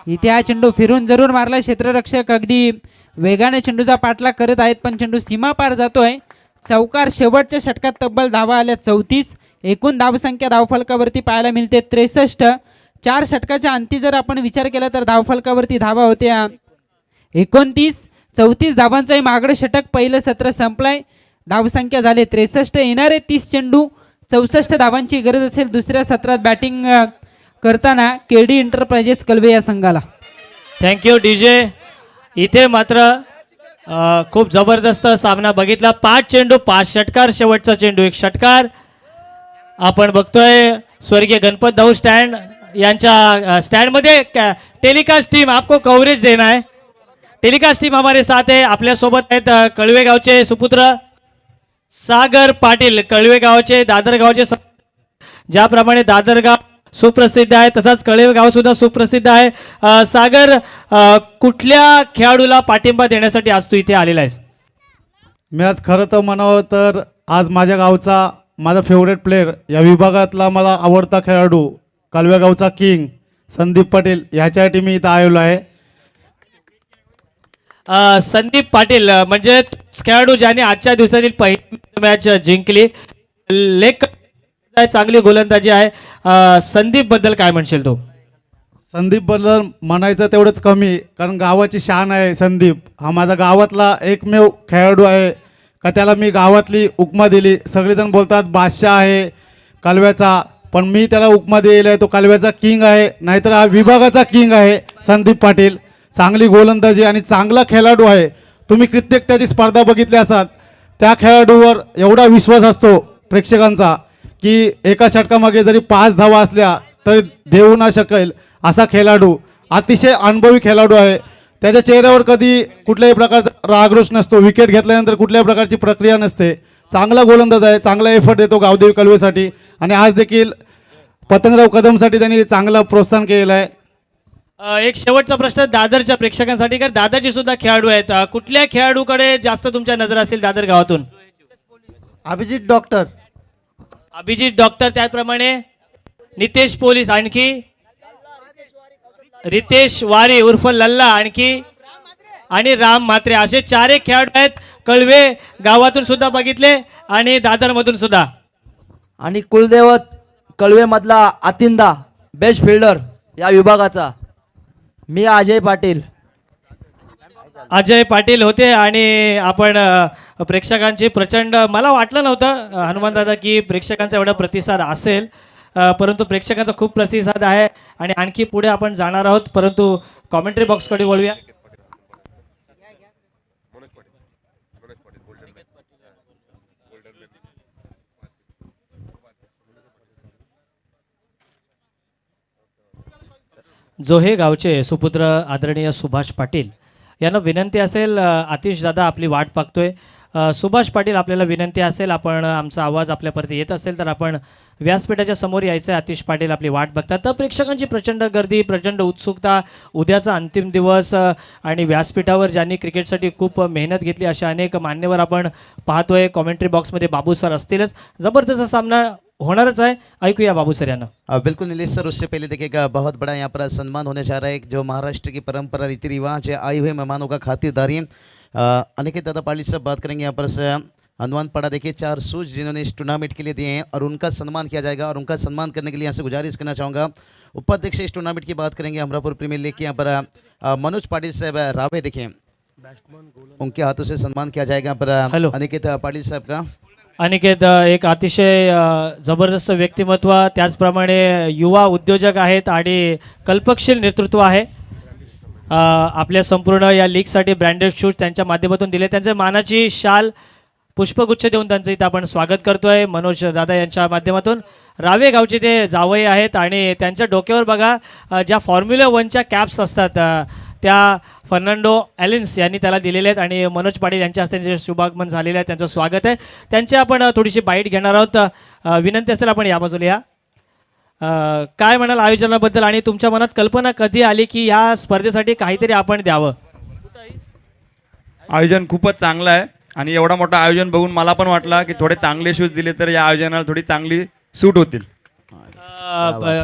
इथे हा चेंडू फिरून जरूर मारला. क्षेत्ररक्षक अगदी वेगाने चेंडूचा पाठलाग करत आहेत पण चेंडू सीमा पार जातोय. चौकार शेवटच्या षटकात तब्बल धावा आल्या 34. एकूण धावसंख्या धावफलकावरती पाहायला मिळते 63. 4 षटकाच्या अंती जर आपण विचार केला तर धावफलकावरती धावा होत्या 29. 34 धावांचंही मागडं षटक पहिलं सत्र संपलंय. धावसंख्या झाले 63. येणारे 30 चेंडू 64 धावांची गरज असेल दुसऱ्या सत्रात बॅटिंग करताना केडी एंटरप्राइजेस कळवे या संघाला. Thank you DJ. इथे मात्र खूप जबरदस्त सामना बघितला. 5 चेंडू 5 षटकार. शेवटचा चेंडू 1 षटकार. आपण बघतोय स्वर्गीय गणपत दाऊ स्टँड यांच्या स्टँडमध्ये टेलिकास्ट टीम आपको कवरेज देना है. टेलिकास्ट टीम हमारे साथ है. आपल्या सोबत आहेत कळवे गावचे सुपुत्र सागर पाटील. कळवे गावचे दादर गावचे ज्याप्रमाणे दादर गाव सुप्रसिद्ध आहे तसाच कळवे गाव सुद्धा सुप्रसिद्ध आहे. सागर, कुठल्या खेळाडूला पाठिंबा देण्यासाठी आज तू इथे आलेला आहेस? मी आज खरं तर म्हणावं तर आज माझ्या गावचा माझा फेवरेट प्लेअर या विभागातला मला आवडता खेळाडू कालव्यागावचा किंग संदीप पाटील ह्याच्यासाठी मी इथं आलेलो आहे. संदीप पाटील म्हणजे खेळाडू ज्याने आजच्या दिवसातील पहिली मॅच जिंकली. लेग चांगली गोलंदाजी आहे. संदीप बद्दल काय म्हणशील तू? संदीप बद्दल म्हणायचं तेवढंच कमी कारण गावाची शान आहे. संदीप हा माझा गावातला एकमेव खेळाडू आहे का त्याला मी गावातली उपमा दिली. सगळेजण बोलतात बादशाह आहे कालव्याचा पण मी त्याला उपमा दिलेला आहे तो कालव्याचा किंग आहे नाहीतर हा विभागाचा किंग आहे. संदीप पाटील चांगली गोलंदाजी आणि चांगला खेळाडू आहे. तुम्ही कित्येक त्याची स्पर्धा बघितली असाल. त्या खेळाडूवर एवढा विश्वास असतो प्रेक्षकांचा की एका षटकामागे जरी 5 धावा असल्या तरी देऊ ना शकेल असा खेळाडू. अतिशय अनुभवी खेळाडू आहे. त्याच्या चेहऱ्यावर कधी कुठल्याही प्रकारचा रागरोष नसतो. विकेट घेतल्यानंतर कुठल्याही प्रकारची प्रक्रिया नसते. चांगला गोलंदाज आहे. चांगला एफर्ट देतो गावदेवी कलवेसाठी आणि आज देखील पतंगराव कदमसाठी त्यांनी चांगलं प्रोत्साहन केलेलं आहे. एक शेवटचा प्रश्न दादरच्या प्रेक्षकांसाठी कारण दादरची सुद्धा खेळाडू आहेत. कुठल्या खेळाडूकडे जास्त तुमच्या नजर असतील दादर गावातून? अभिजित डॉक्टर. अभिजित डॉक्टर. त्याचप्रमाणे नितेश पोलीस. आणखी रितेश वारी उर्फ लल्ला. आणखी आणि राम म्हात्रे. असे 4 खेळाडू आहेत. कळवे गावातून सुद्धा बघितले आणि दादरमधून सुद्धा. आणि कुलदैवत कळवेमधला आतिंदा बेस्ट फिल्डर या विभागाचा मी अजय पाटील. अजय पाटील होते. आणि आपण प्रेक्षकांची प्रचंड मला वाटलं नव्हतं हनुमान दादा की प्रेक्षकांचा एवढा प्रतिसाद असेल परंतु प्रेक्षकांचा खूप प्रतिसाद आहे. आणि आणखी पुढे आपण जाणार आहोत परंतु कॉमेंट्री बॉक्सकडे वळूया. जोहे गावचे सुपुत्र आदरणीय सुभाष पाटील यांना विनंती असेल. आतिश दादा आपली वाट पाहतोय. सुभाष पाटील आपल्याला विनंती असेल आपण आमचा आवाज आपल्यापर्यंत येत असेल तर आपण व्यासपीठाच्या समोर यायचं. आतिश पाटील आपली वाट बघतात. तर प्रेक्षकांची प्रचंड गर्दी प्रचंड उत्सुकता. उद्याचा अंतिम दिवस आणि व्यासपीठावर ज्यांनी क्रिकेटसाठी खूप मेहनत घेतली अशा अनेक मान्यवर आपण पाहतोय. कॉमेंट्री बॉक्समध्ये बाबू सर असतीलच. जबरदस्त सामना होणारच आहे. ऐकूया बाबू सर यांना. बिल्कुल नीलेश सर, उससे पहले देखिएगा बहुत बड़ा यहाँ पर सम्मान होने जा रहा है जो महाराष्ट्र की परंपरा रीति रिवाज है आए हुए मेहमानों का खातिरदारी. अनिकेत दादा पाली से बात करेंगे यहाँ पर से हनुमान पड़ा देखिए 4 शूज जिन्होंने इस टूर्नामेंट के लिए दिए हैं और उनका सम्मान किया जाएगा. और उनका सम्मान करने के लिए यहाँ से गुजारिश करना चाहूँगा. उपाध्यक्ष इस टूर्नामेंट की बात करेंगे अमरापुर प्रीमियर लीग के यहाँ पर मनोज पाटिल साहब रावे देखिए उनके हाथों से सम्मान किया जाएगा यहाँ पर हेलो। अनिकेत पाटिल साहब का। अनिकेत एक अतिशय जबरदस्त व्यक्तिमत्व, त्याचप्रमाणे युवा उद्योजक आहेत आणि कल्पकशील नेतृत्व आहे. आपल्या संपूर्ण या लीगसाठी ब्रँडेड शूज त्यांच्या माध्यमातून दिले. त्यांचे मानाची शाल पुष्पगुच्छ देऊन त्यांचं इथं आपण स्वागत करतोय मनोज दादा यांच्या माध्यमातून. रावे गावचे ते जावई आहेत आणि त्यांच्या डोक्यावर बघा ज्या फॉर्म्युला 1च्या कॅप्स असतात त्या फर्नांडो ॲलिन्स यांनी त्याला दिलेले आहेत आणि मनोज पाटील यांच्या हस्ते त्यांचे शुभागमन झालेले आहे. त्यांचं स्वागत आहे. त्यांची आपण थोडीशी बाईट घेणार आहोत. विनंती असेल आपण या बाजूला या. काय म्हणाल आयोजनाबद्दल आणि तुमच्या मनात कल्पना कधी आली की या स्पर्धेसाठी काहीतरी आपण द्यावं? आयोजन खूपच चांगलं आहे आणि एवढा मोठा आयोजन बघून मला पण वाटलं की थोडे चांगले शूज दिले तर या आयोजनाला थोडी चांगली सूट होतील.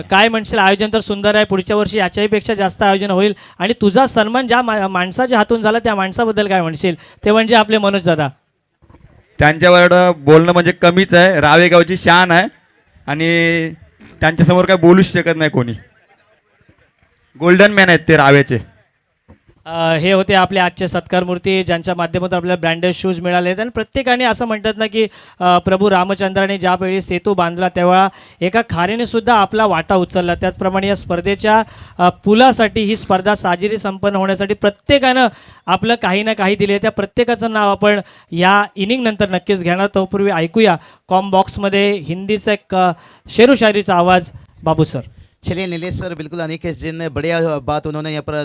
काय म्हणशील? आयोजन तर सुंदर आहे. पुढच्या वर्षी याच्याही पेक्षा जास्त आयोजन होईल आणि तुझा सन्मान ज्या माणसाच्या हातून झाला त्या माणसाबद्दल काय म्हणशील? ते म्हणजे आपले मनोज दादा. त्यांच्यावर बोलणं म्हणजे कमीच आहे. रावे गावची शान आहे आणि त्यांच्यासमोर काय बोलूच शकत नाही कोणी. गोल्डन मॅन आहेत ते रावेचे. हे होते आपले आजचे सत्कारमूर्ती ज्यांच्या माध्यमातून आपल्याला ब्रँडेड शूज मिळाले आहेत. आणि प्रत्येकाने असं म्हणतात ना की प्रभू रामचंद्राने ज्यावेळी सेतू बांधला तेव्हा एका खारीने सुद्धा आपला वाटा उचलला. त्याचप्रमाणे या स्पर्धेच्या पुलासाठी ही स्पर्धा साजेरी संपन्न होण्यासाठी प्रत्येकानं आपलं काही ना काही दिले. त्या प्रत्येकाचं नाव आपण या इनिंग नंतर नक्कीच घेणार. तोपूर्वी ऐकूया कॉम बॉक्समध्ये हिंदीचा एक शेरू शायरीचा आवाज. बाबू सर. चलिए नीलेश सर, बिल्कुल अनिकेत जी ने बढ़िया बात उन्होंने यहाँ पर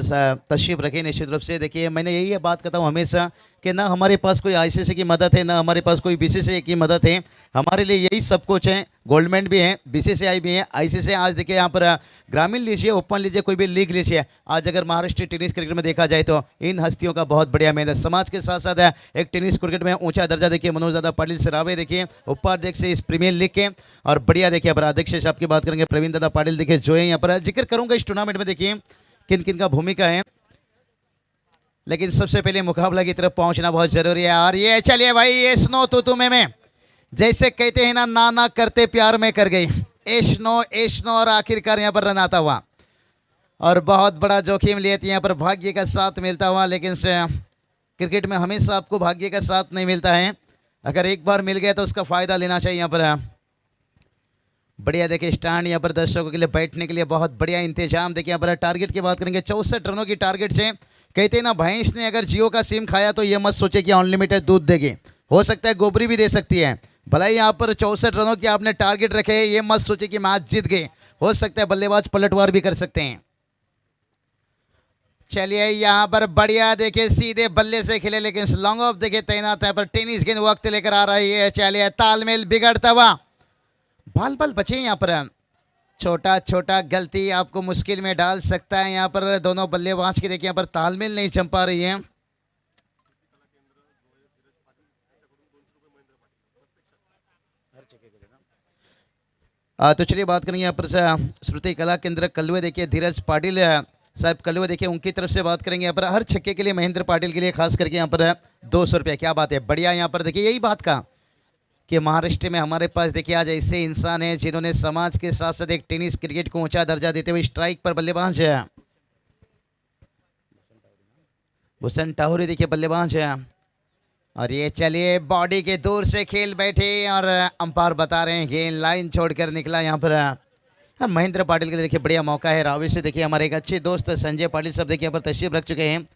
तशरीफ रखी. निश्चित रूप से देखिए मैंने यही बात करता हूँ हमेशा कि ना हमारे पास कोई आईसीसी की मदद है, ना हमारे पास कोई बीसीसीआई की मदद है. हमारे लिए यही सब कुछ है. गोल्डमेंट भी है, बीसीसीआई भी है, आईसीसी. आज देखिए यहाँ पर ग्रामीण लीजिए, ओपन लीजिए, कोई भी लीग लीजिए. आज अगर महाराष्ट्र टेनिस क्रिकेट में देखा जाए तो इन हस्तियों का बहुत बढ़िया मेहनत. समाज के साथ साथ एक टेनिस क्रिकेट में ऊंचा दर्जा देखिए मनोज दादा पाटिल से रावे देखिए उपाध्यक्ष से इस प्रीमियर लीग के. और बढ़िया देखिए पर अध्यक्ष साहब की बात करेंगे प्रवीण दादा पाटिल देखिए जो है यहाँ पर जिक्र करूँगा इस टूर्नामेंट में देखिए किन किन का भूमिका है. लेकिन सबसे पहले मुकाबला की तरफ पहुंचना बहुत जरूरी है. और ये चलिए भाई ये स्नो तो तुम्हें में जैसे कहते हैं ना नाना करते प्यार में कर गई. एशनो और आखिरकार यहाँ पर रन आता हुआ और बहुत बड़ा जोखिम लिए थे यहाँ पर भाग्य का साथ मिलता हुआ. लेकिन क्रिकेट में हमेशा आपको भाग्य का साथ नहीं मिलता है. अगर एक बार मिल गया तो उसका फ़ायदा लेना चाहिए. यहाँ पर बढ़िया देखिए स्टैंड यहाँ पर दर्शकों के लिए बैठने के लिए बहुत बढ़िया इंतजाम. देखिए यहाँ पर टारगेट की बात करेंगे 64 रनों की टारगेट से. कहते हैं ना भैंस ने अगर जियो का सिम खाया तो ये मत सोचे कि अनलिमिटेड दूध देगी. हो सकता है गोबरी भी दे सकती है. भला ही यहाँ पर 64 रनों की आपने टारगेट रखे हैं, ये मत सोचे कि मैच जीत गए. हो सकता है बल्लेबाज पलटवार भी कर सकते हैं. चलिए यहाँ पर बढ़िया देखिए सीधे बल्ले से खेले लेकिन लॉन्ग ऑफ देखिए तैनात है पर टेनिस गेंद वक्त लेकर आ रही है. चलिए तालमेल बिगड़ता हुआ बाल बचे. यहाँ पर छोटा छोटा गलती आपको मुश्किल में डाल सकता है. यहाँ पर दोनों बल्लेबाज की देखिए यहाँ पर तालमेल नहीं जम पा रही है. तो चलिए बात करेंगे यहाँ पर श्रुति कला केंद्र कलवे देखिए धीरज पाटिल साहब कलवे देखिए उनकी तरफ से बात करेंगे. यहाँ पर हर छक्के के लिए महेंद्र पाटिल के लिए खास करके यहाँ पर 200 रुपये. क्या बात है, बढ़िया. यहाँ पर देखिए यही बात का कि महाराष्ट्र में हमारे पास देखिए आज ऐसे इंसान हैं जिन्होंने समाज के साथ साथ एक टेनिस क्रिकेट को ऊंचा दर्जा देते हुए स्ट्राइक पर बल्लेबाज है भूषण टाहुरी देखिए बल्लेबाज है. और ये चलिए बॉडी के दूर से खेल बैठे और अंपायर बता रहे हैं गेंद लाइन छोड़कर निकला. यहाँ पर महेंद्र पाटिल के लिए देखिए बढ़िया मौका है. रावी से देखिए हमारे एक अच्छे दोस्त संजय पाटिल साहब देखिए यहाँ पर तशरीफ रख चुके हैं.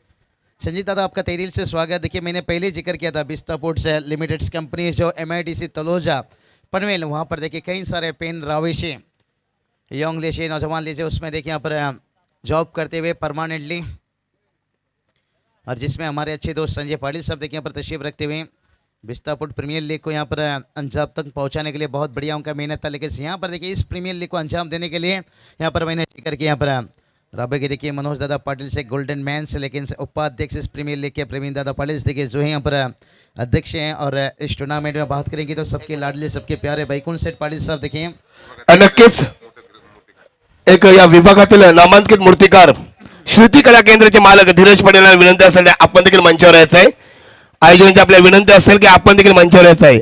संजय दादा आपका तहे दिल से स्वागत. देखिए मैंने पहले जिक्र किया था बिस्ता पोर्ट्स लिमिटेड कंपनी जो MIDC तलोजा पनवेल वहाँ पर देखिए कई सारे पेन रावेशी यंग लीजिए नौजवान लीजिए उसमें देखिए यहाँ पर जॉब करते हुए परमानेंटली और जिसमें हमारे अच्छे दोस्त संजय पाटिल साहब देखिए यहाँ पर तशरीफ रखते हुए बिस्तापुर प्रीमियर लीग को यहाँ पर अंजाम तक पहुँचाने के लिए बहुत बढ़िया उनका मेहनत था. लेकिन यहाँ पर देखिए इस प्रीमियर लीग को अंजाम देने के लिए यहाँ पर मैंने जिक्र किया यहाँ पर राबे के देखिए मनोज दादा पाटिल से गोल्डन मैन से लेकिन उपाध्यक्ष इस प्रीमियर लीग के प्रवीण दादा पाटिल देखिए जो है यहाँ पर अध्यक्ष हैं. और इस टूर्नामेंट में बात करेंगे तो सबके लाडले सबके प्यारे बैकुंठ सेठ पाटिल साहब देखिए नक्कीच एक या विभागातील नामांकित मूर्तिकार श्रुती कला केंद्राचे मालक धीरज पाटील यांना विनंती असेल आपण देखील मंचावर यायचं आहे. आयोजकांची आपल्या विनंती असेल की आपण देखील मंचावर यायचं आहे.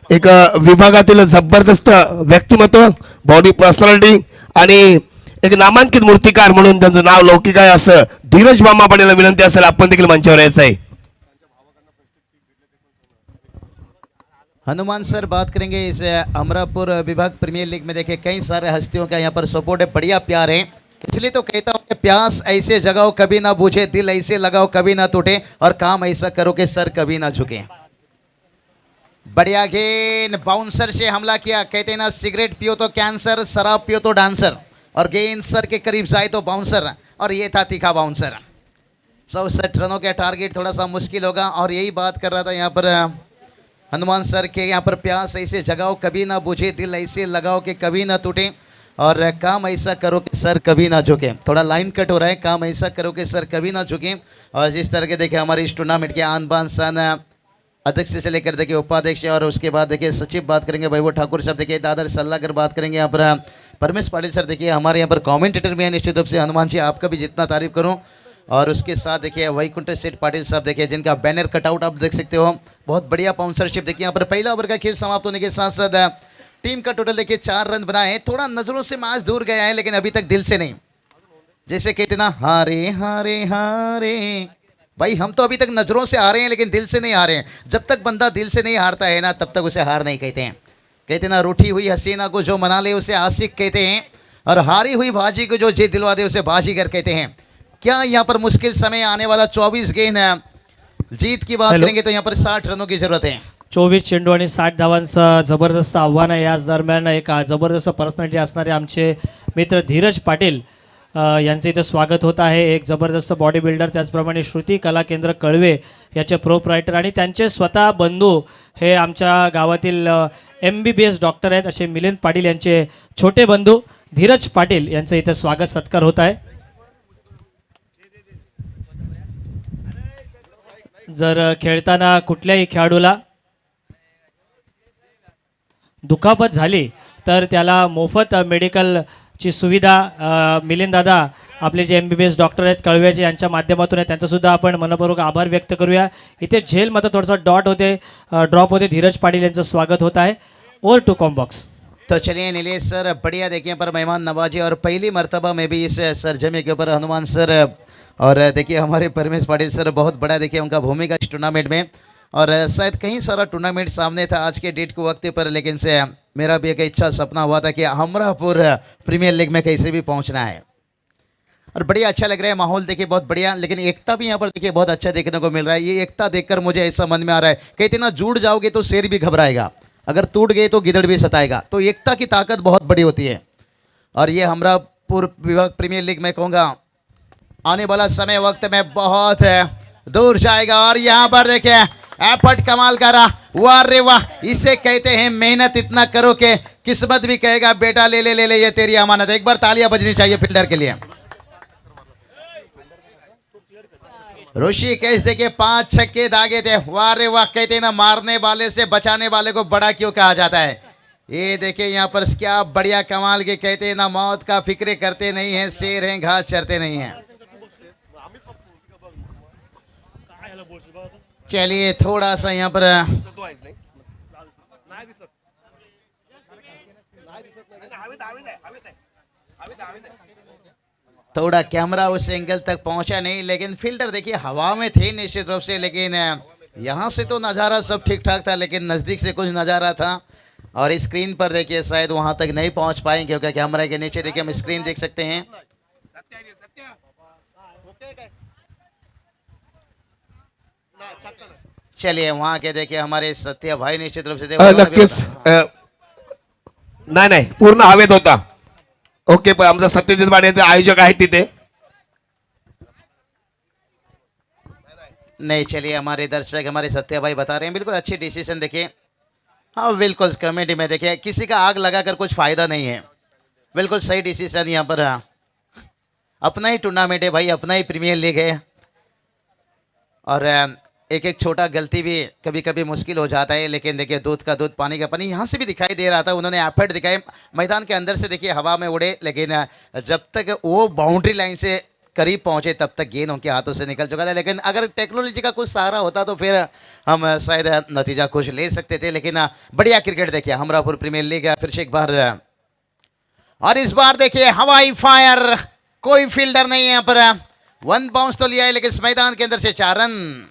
एक विभागातील जबरदस्त व्यक्तिमत्व बॉडी पर्सनॅलिटी आणि एक नामांकित मूर्तिकार म्हणून त्यांचं नाव लौकिक आहे असं धीरज मामा पाटील विनंती असेल आपण देखील मंचावर यायचं आहे. हनुमान सर बात करेंगे इस अमरापुर विभाग प्रीमियर लीग में देखिए कई सारे हस्तियों का यहाँ पर सपोर्ट है, बढ़िया प्यार है, इसलिए तो कहता हूँ कि प्यास ऐसे जगाओ कभी ना बुझे, दिल ऐसे लगाओ कभी ना टूटे और काम ऐसा करो कि सर कभी ना झुके. बढ़िया गेंद, बाउंसर से हमला किया, कहते हैं ना सिगरेट पियो तो कैंसर, शराब पियो तो डांसर, और गेंद सर के करीब जाए तो बाउंसर, और ये था तीखा बाउंसर. 64 रनों का टारगेट थोड़ा सा मुश्किल होगा, और यही बात कर रहा था यहाँ पर हनुमान सर के, यहाँ पर प्यास ऐसे जगाओ कभी ना बुझे, दिल ऐसे लगाओ कि कभी ना टूटे और काम ऐसा करो कि सर कभी ना झुके. थोड़ा लाइन कट हो रहा है, काम ऐसा करो कि सर कभी ना झुके. और जिस तरह के देखिए हमारे इस टूर्नामेंट के आन बान शान अध्यक्ष से लेकर देखिए उपाध्यक्ष, और उसके बाद देखिए सचिव बात करेंगे वैभव ठाकुर साहब, देखिए दादर सल्लाहकार बात करेंगे यहाँ पर परमेश पाटिल सर, देखिए हमारे यहाँ पर कमेंटेटर भी हैं निश्चित रूप से. हनुमान जी आपका भी जितना तारीफ करूँ, और उसके साथ देखिए वैकुंठ सेठ पाटिल साहब, देखिए जिनका बैनर कटआउट आप देख सकते हो, बहुत बढ़िया स्पॉन्सरशिप. देखिए यहाँ पर पहला ओवर का खेल समाप्त होने के साथ साथ टीम का टोटल देखिए 4 रन बनाए. थोड़ा नजरों से मैच दूर गया है, लेकिन अभी तक दिल से नहीं. जैसे कहते ना हारे हारे हारे, भाई हम तो अभी तक नजरों से हारे हैं लेकिन दिल से नहीं हारे हैं. जब तक बंदा दिल से नहीं हारता है ना, तब तक उसे हार नहीं कहते हैं. कहते ना रूठी हुई हसीना को जो मना ले उसे आशिक कहते हैं, और हारी हुई बाजी को जो जीत दिलवा दे उसे बाजीगर कहते हैं. क्या यहाँ पर मुश्किल समय आने वाला 24 गेंद जीत की बात करेंगे तो यहाँ पर 60 रनों की जरूरत है. 24 चेंडू आणि 60 धावांचं जबरदस्त आव्हान आहे. याच दरम्यान एक जबरदस्त पर्सनॅलिटी असणारे आमचे मित्र धीरज पाटील यांचे इथं स्वागत होत आहे. एक जबरदस्त बॉडी बिल्डर, त्याचप्रमाणे श्रुती कला केंद्र कळवे याचे प्रोप्रायटर आणि त्यांचे स्वतः बंधू हे आमच्या गावातील MBBS डॉक्टर आहेत असे मिलिंद पाटील यांचे छोटे बंधू धीरज पाटील यांचं इथं स्वागत सत्कार होत आहे. जर खेळताना कुठल्याही खेळाडूला दुखापत झाली तर त्याला मोफत मेडिकलची सुविधा मिलिंद दादा आपले जे MBBS डॉक्टर आहेत कळव्याचे यांच्या माध्यमातून आहे, त्यांचासुद्धा आपण मनपूर्वक आभार व्यक्त करूया. इथे झेलमध्ये थोडासा ड्रॉप होते. धीरज पाटील यांचं स्वागत होत आहे. Over to comm box. तो चलिए नीलेश सर बढ़िया देखिए पर मेहमान नवाजी, और पहली मर्तबा में भी इस सरजमी के ऊपर हनुमान सर, और देखिए हमारे परमेश पाटिल सर, बहुत बड़ा देखिए उनका भूमिका इस टूर्नामेंट में, और शायद कहीं सारा टूर्नामेंट सामने था आज के डेट को वक्त पर, लेकिन से मेरा भी एक इच्छा सपना हुआ था कि अमरापुर प्रीमियर लीग में कैसे भी पहुंचना है, और बढ़िया अच्छा लग रहा है. माहौल देखिए बहुत बढ़िया, लेकिन एकता भी यहाँ पर देखिए बहुत अच्छा देखने को मिल रहा है. ये एकता देखकर मुझे ऐसा मन में आ रहा है, कहते ना जुड़ जाओगे तो शेर भी घबराएगा, अगर टूट गए तो गिदड़ भी सताएगा. तो एकता की ताकत बहुत बड़ी होती है, और ये अमरापुर विभाग प्रीमियर लीग में कहूँगा आने वाला समय वक्त में बहुत दूर जाएगा. और यहाँ पर देखिए एफर्ट कमाल कर रहा, वाह रे वाह, इसे कहते हैं मेहनत इतना करो कि किस्मत भी कहेगा बेटा ले ले ले ले, ये तेरी अमानत. एक बार तालियां बजनी चाहिए फील्डर के लिए. ऋषिकेश देखिए 5 छक्के दागे थे, वाह रे वाह. कहते हैं ना मारने वाले से बचाने वाले को बड़ा क्यों कहा जाता है. ये देखिए यहाँ पर क्या बढ़िया कमाल के, कहते हैं ना मौत का फिक्र करते नहीं है, शेर हैं घास चरते नहीं है. चलिए थोड़ा सा यहाँ पर थोड़ा कैमरा उस एंगल तक पहुंचा नहीं, लेकिन फील्डर देखिए हवा में थे निश्चित रूप से, लेकिन यहाँ से तो नज़ारा सब ठीक ठाक था, लेकिन नज़दीक से कुछ नज़ारा था, और स्क्रीन पर देखिए शायद वहाँ तक नहीं पहुँच पाए, क्योंकि कैमरा के नीचे देखिए हम स्क्रीन देख सकते हैं. चलिए वहाँ के देखिए हमारे सत्य भाई निश्चित रूप से नक्कीच नाही नाही पूर्ण हवेत होता. ओके, पण आमचा सत्यजित वाडेचे आयोजक आहेत तिथे. नहीं चलिए हमारे दर्शक हमारे सत्य भाई बता रहे हैं बिल्कुल अच्छी डिसीजन. देखिए हाँ बिल्कुल कमेटी में देखिए किसी का आग लगाकर कुछ फायदा नहीं है, बिल्कुल सही डिसीजन. यहाँ पर अपना ही टूर्नामेंट है भाई, अपना ही प्रीमियर लीग है, और एक एक छोटा गलती भी कभी कभी मुश्किल हो जाता है, लेकिन देखिए दूध का दूध पानी का पानी यहाँ से भी दिखाई दे रहा था. उन्होंने एफर्ट दिखाए, मैदान के अंदर से देखिए हवा में उड़े, लेकिन जब तक वो बाउंड्री लाइन से करीब पहुँचे तब तक गेंद उनके हाथों से निकल चुका था. लेकिन अगर टेक्नोलॉजी का कुछ सहारा होता तो फिर हम शायद नतीजा कुछ ले सकते थे. लेकिन बढ़िया क्रिकेट देखिए अमरापुर प्रीमियर लीग फिर से एक बार और इस बार देखिए हवाई फायर, कोई फील्डर नहीं है यहाँ पर। 1 बाउंस तो लिया है लेकिन इस मैदान के अंदर से 4 रन।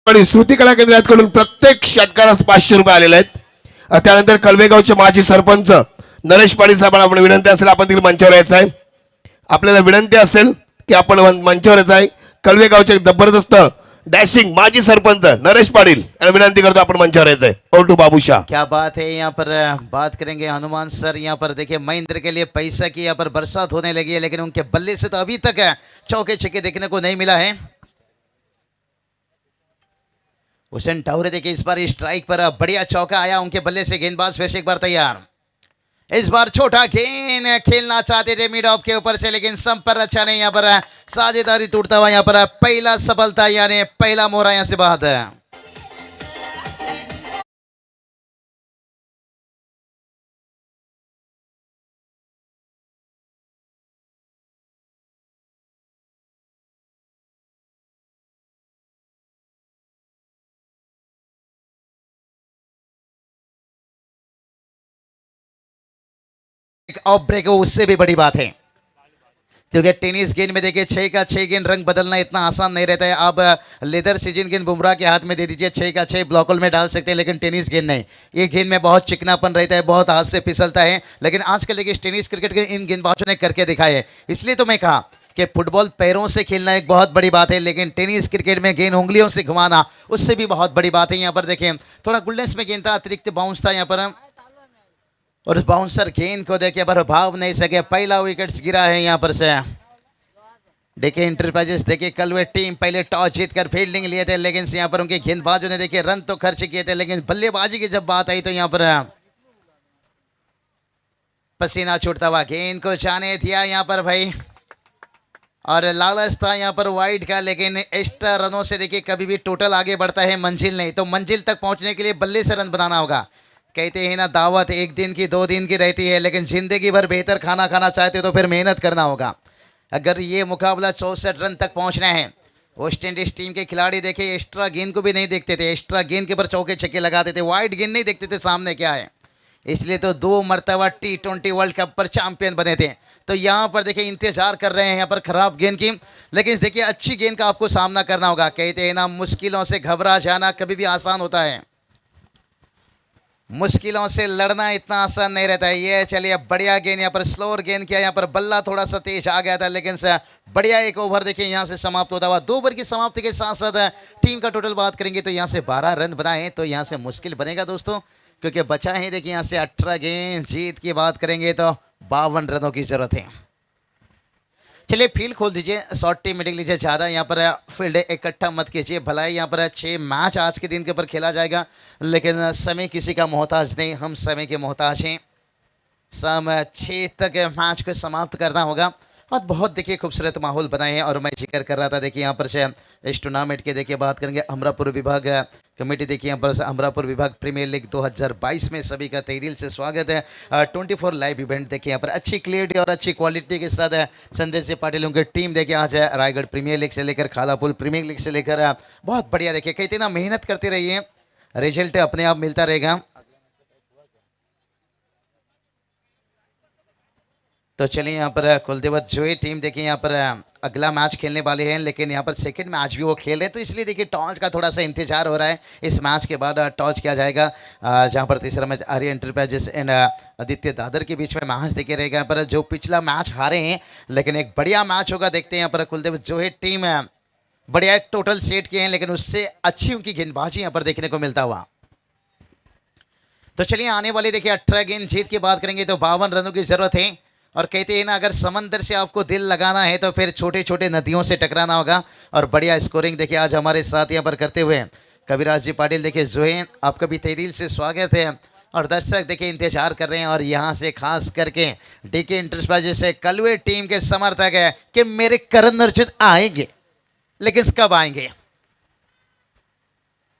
आणि श्रुती कला केंद्राकडून प्रत्येक षटकारात 500 रुपये आलेले आहेत. त्यानंतर कलवेगावचे माजी सरपंच नरेश पाटील साहेबांना आपण विनंती असेल आपण तिकडे मंचावर यायचं आहे. आपल्याला विनंती असेल की आपण मंचावर यायचं आहे. कलवेगावचे जबरदस्त डॅशिंग माजी सरपंच नरेश पाटील यांना विनंती करतो आपण मंचावर यायचं आहे. Over to Babushah. क्या बात है, यहाँ पर बात करेंगे हनुमान सर। यहाँ पर देखिए महेंद्र के लिए पैसा की यहाँ पर बरसात होने लगी है, लेकिन उनके बल्ले से तो अभी तक चौके छक्के देखने को नहीं मिला है। हुसैन टाउरे देखिए इस बार स्ट्राइक पर बढ़िया चौका आया उनके बल्ले से। गेंदबाज फिर से एक बार तैयार। इस बार छोटा गेंद खेलना चाहते थे मिड ऑफ के ऊपर से, लेकिन संपर्क अच्छा नहीं। यहाँ पर साझेदारी टूटता हुआ यहाँ पर पहला सफलता, यानी पहला मोहरा यहाँ से बात है। ऑफ ब्रेक हो उससे भी बड़ी बात है, क्योंकि टेनिस गेंद में देखिए 6 का 6 गेंद रंग बदलना इतना आसान नहीं रहता है। आप लेदर सीजन गेंद बुमराह के हाथ में दे दीजिए, 6 का 6 ब्लॉक होल में डाल सकते हैं, लेकिन टेनिस गेंद नहीं। ये गेंद में बहुत चिकनापन रहता है, बहुत हाथ से फिसलता है, लेकिन आजकल देखिए टेनिस क्रिकेट के इन गेंदबाजों ने करके दिखाया है। इसलिए तो मैं कहा कि फुटबॉल पैरों से खेलना एक बहुत बड़ी बात है, लेकिन टेनिस क्रिकेट में गेंद उंगलियों से घुमाना उससे भी बहुत बड़ी बात है। यहाँ पर देखें थोड़ा गुल्डेंस में गेंद था, अतिरिक्त बाउंस था यहाँ पर, और उस बाउंसर गेंद को देखिए पर भाव नहीं सके। पहला विकेट गिरा है यहाँ पर से। देखिए इंटरप्राइजेस देखिए कल वे टीम पहले टॉस जीतकर फील्डिंग लिए थे, लेकिन यहाँ पर उनके गेंदबाजों ने देखिए रन तो खर्च किए थे, लेकिन बल्लेबाजी की जब बात आई तो यहाँ पर पसीना छूटता हुआ गेंद को जाने दिया यहाँ पर भाई, और लालच था यहाँ पर वाइड का, लेकिन एक्स्ट्रा रनों से देखिए कभी भी टोटल आगे बढ़ता है, मंजिल नहीं। तो मंजिल तक पहुंचने के लिए बल्ले से रन बनाना होगा। कहते हैं ना दावत 1 दिन की 2 दिन की रहती है, लेकिन जिंदगी भर बेहतर खाना खाना चाहते तो फिर मेहनत करना होगा। अगर ये मुकाबला 64 रन तक पहुंचना है, वेस्ट इंडीज टीम के खिलाड़ी देखिए एक्स्ट्रा गेंद को भी नहीं देखते थे, एक्स्ट्रा गेंद के ऊपर चौके छक्के लगाते थे, वाइड गेंद नहीं देखते थे सामने क्या है। इसलिए तो 2 मरतबा T20 वर्ल्ड कप पर चैंपियन बने थे। तो यहाँ पर देखिए इंतजार कर रहे हैं यहाँ पर खराब गेंद की, लेकिन देखिए अच्छी गेंद का आपको सामना करना होगा। कहते हैं ना मुश्किलों से घबरा जाना कभी भी आसान होता है, मुश्किलों से लड़ना इतना आसान नहीं रहता है। ये चलिए बढ़िया गेंद यहाँ पर, स्लोअर गेंद किया यहाँ पर, बल्ला थोड़ा सा तेज आ गया था, लेकिन बढ़िया एक ओवर देखिए यहाँ से समाप्त होता हुआ। 2 ओवर की समाप्ति के साथ साथ टीम का टोटल बात करेंगे तो यहाँ से 12 रन बनाए, तो यहाँ से मुश्किल बनेगा दोस्तों, क्योंकि बचा है देखिए यहाँ से 18 गेंद। जीत की बात करेंगे तो 52 रनों की जरूरत है। चलिए फील्ड खोल दीजिए, शॉर्ट टीम मीटिंग लीजिए, ज़्यादा यहाँ पर फील्ड इकट्ठा मत कीजिए। भला यहाँ पर 6 मैच आज के दिन के ऊपर खेला जाएगा, लेकिन समय किसी का मोहताज नहीं, हम समय के मोहताज हैं। शाम 6 तक मैच को समाप्त करना होगा, और बहुत देखिए खूबसूरत माहौल बनाए हैं। और मैं जिक्र कर रहा था देखिए यहाँ पर से इस टूर्नामेंट के देखिए बात करेंगे अमरापुर विभाग कमेटी देखिए यहाँ पर अमरापुर विभाग प्रीमियर लीग 2022 में सभी का तहे दिल से स्वागत है। 24 लाइव इवेंट देखिए यहाँ पर अच्छी क्लियरिटी और अच्छी क्वालिटी के साथ संदेश पाटिल उनकी टीम देखिए आज रायगढ़ प्रीमियर लीग से लेकर खालापुल प्रीमियर लीग से लेकर बहुत बढ़िया देखिए, कहते ना मेहनत करते रहिए, रिजल्ट अपने आप मिलता रहेगा। तो चलिए यहाँ पर कुलदेवत जोई टीम देखिए यहाँ पर अगला मैच खेलने वाले हैं, लेकिन यहाँ पर सेकंड मैच भी वो खेल रहे हैं, तो इसलिए देखिए टॉस का थोड़ा सा इंतजार हो रहा है। इस मैच के बाद टॉस किया जाएगा, जहाँ पर तीसरा मैच आर्य एंटरप्राइजेस एंड आदित्य दादर के बीच में मैच देखिए रहेगा। यहाँ पर जो पिछला मैच हारे हैं, लेकिन एक बढ़िया मैच होगा, देखते हैं यहाँ पर कुलदेवत जोई टीम बढ़िया एक टोटल सेट किए हैं, लेकिन उससे अच्छी उनकी गेंदबाजी यहाँ पर देखने को मिलता हुआ। तो चलिए आने वाले देखिए 18 गेंद जीत की बात करेंगे तो 52 रनों की जरूरत है। और कहते हैं ना अगर समंदर से आपको दिल लगाना है तो फिर छोटे छोटे नदियों से टकराना होगा। और बढ़िया स्कोरिंग देखिए आज हमारे साथ यहाँ पर करते हुए कविराज जी पाटिल देखिए जो है आपका भी तहे दिल से स्वागत है। और दर्शक देखिए इंतजार कर रहे हैं, और यहाँ से खास करके डीके इंटरप्राइजेस से कलवे टीम के समर्थक है कि मेरे करण अर्जुन आएंगे, लेकिन कब आएंगे?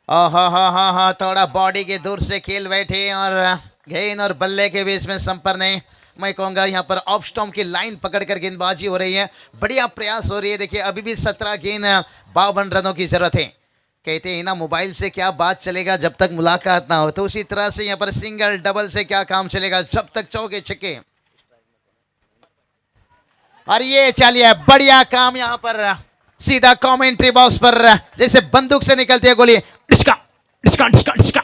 हाँ थोड़ा बॉडी के दूर से खेल बैठे, और गेंद और बल्ले के बीच में संपर्क नहीं, मैं कहूंगा यहाँ पर ऑफ स्टॉम्प की लाइन पकड़कर गेंदबाजी हो रही है, बढ़िया प्रयास हो रही है। देखिए अभी भी 17 गेंद 52 रनों की जरूरत है। कहते हैं ना मोबाइल से क्या बात चलेगा जब तक मुलाकात ना हो, तो उसी तरह से यहाँ पर सिंगल डबल से क्या काम चलेगा जब तक चौके छक्के। और ये चलिए बढ़िया काम यहाँ पर सीधा कमेंट्री बॉक्स पर जैसे बंदूक से निकलती है गोली, डिस्का डिस्का डिस्का डिस्का।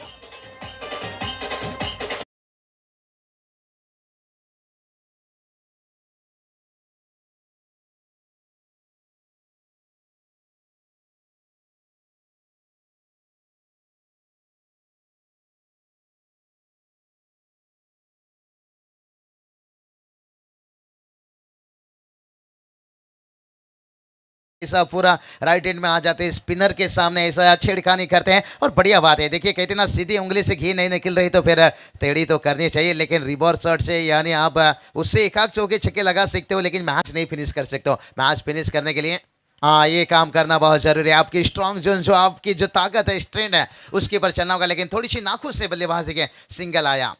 ऐसा पूरा राइट एंड में आ जाते हैं, स्पिनर के सामने ऐसा छेड़खानी करते हैं और बढ़िया बात है। देखिए कहते हैं ना सीधी उंगली से घी नहीं निकल रही तो फिर टेढ़ी तो करनी चाहिए, लेकिन रिवर्स शॉट से यानी आप उससे एक आध चौके छक्के लगा सकते हो लेकिन मैच नहीं फिनिश कर सकते हो। मैच फिनिश करने के लिए हाँ ये काम करना बहुत जरूरी है। आपकी स्ट्रॉन्ग जोन जो आपकी जो ताकत है स्ट्रेंथ है उसके ऊपर चलना होगा, लेकिन थोड़ी सी नाखुश से बल्लेबाज देखिए सिंगल आया।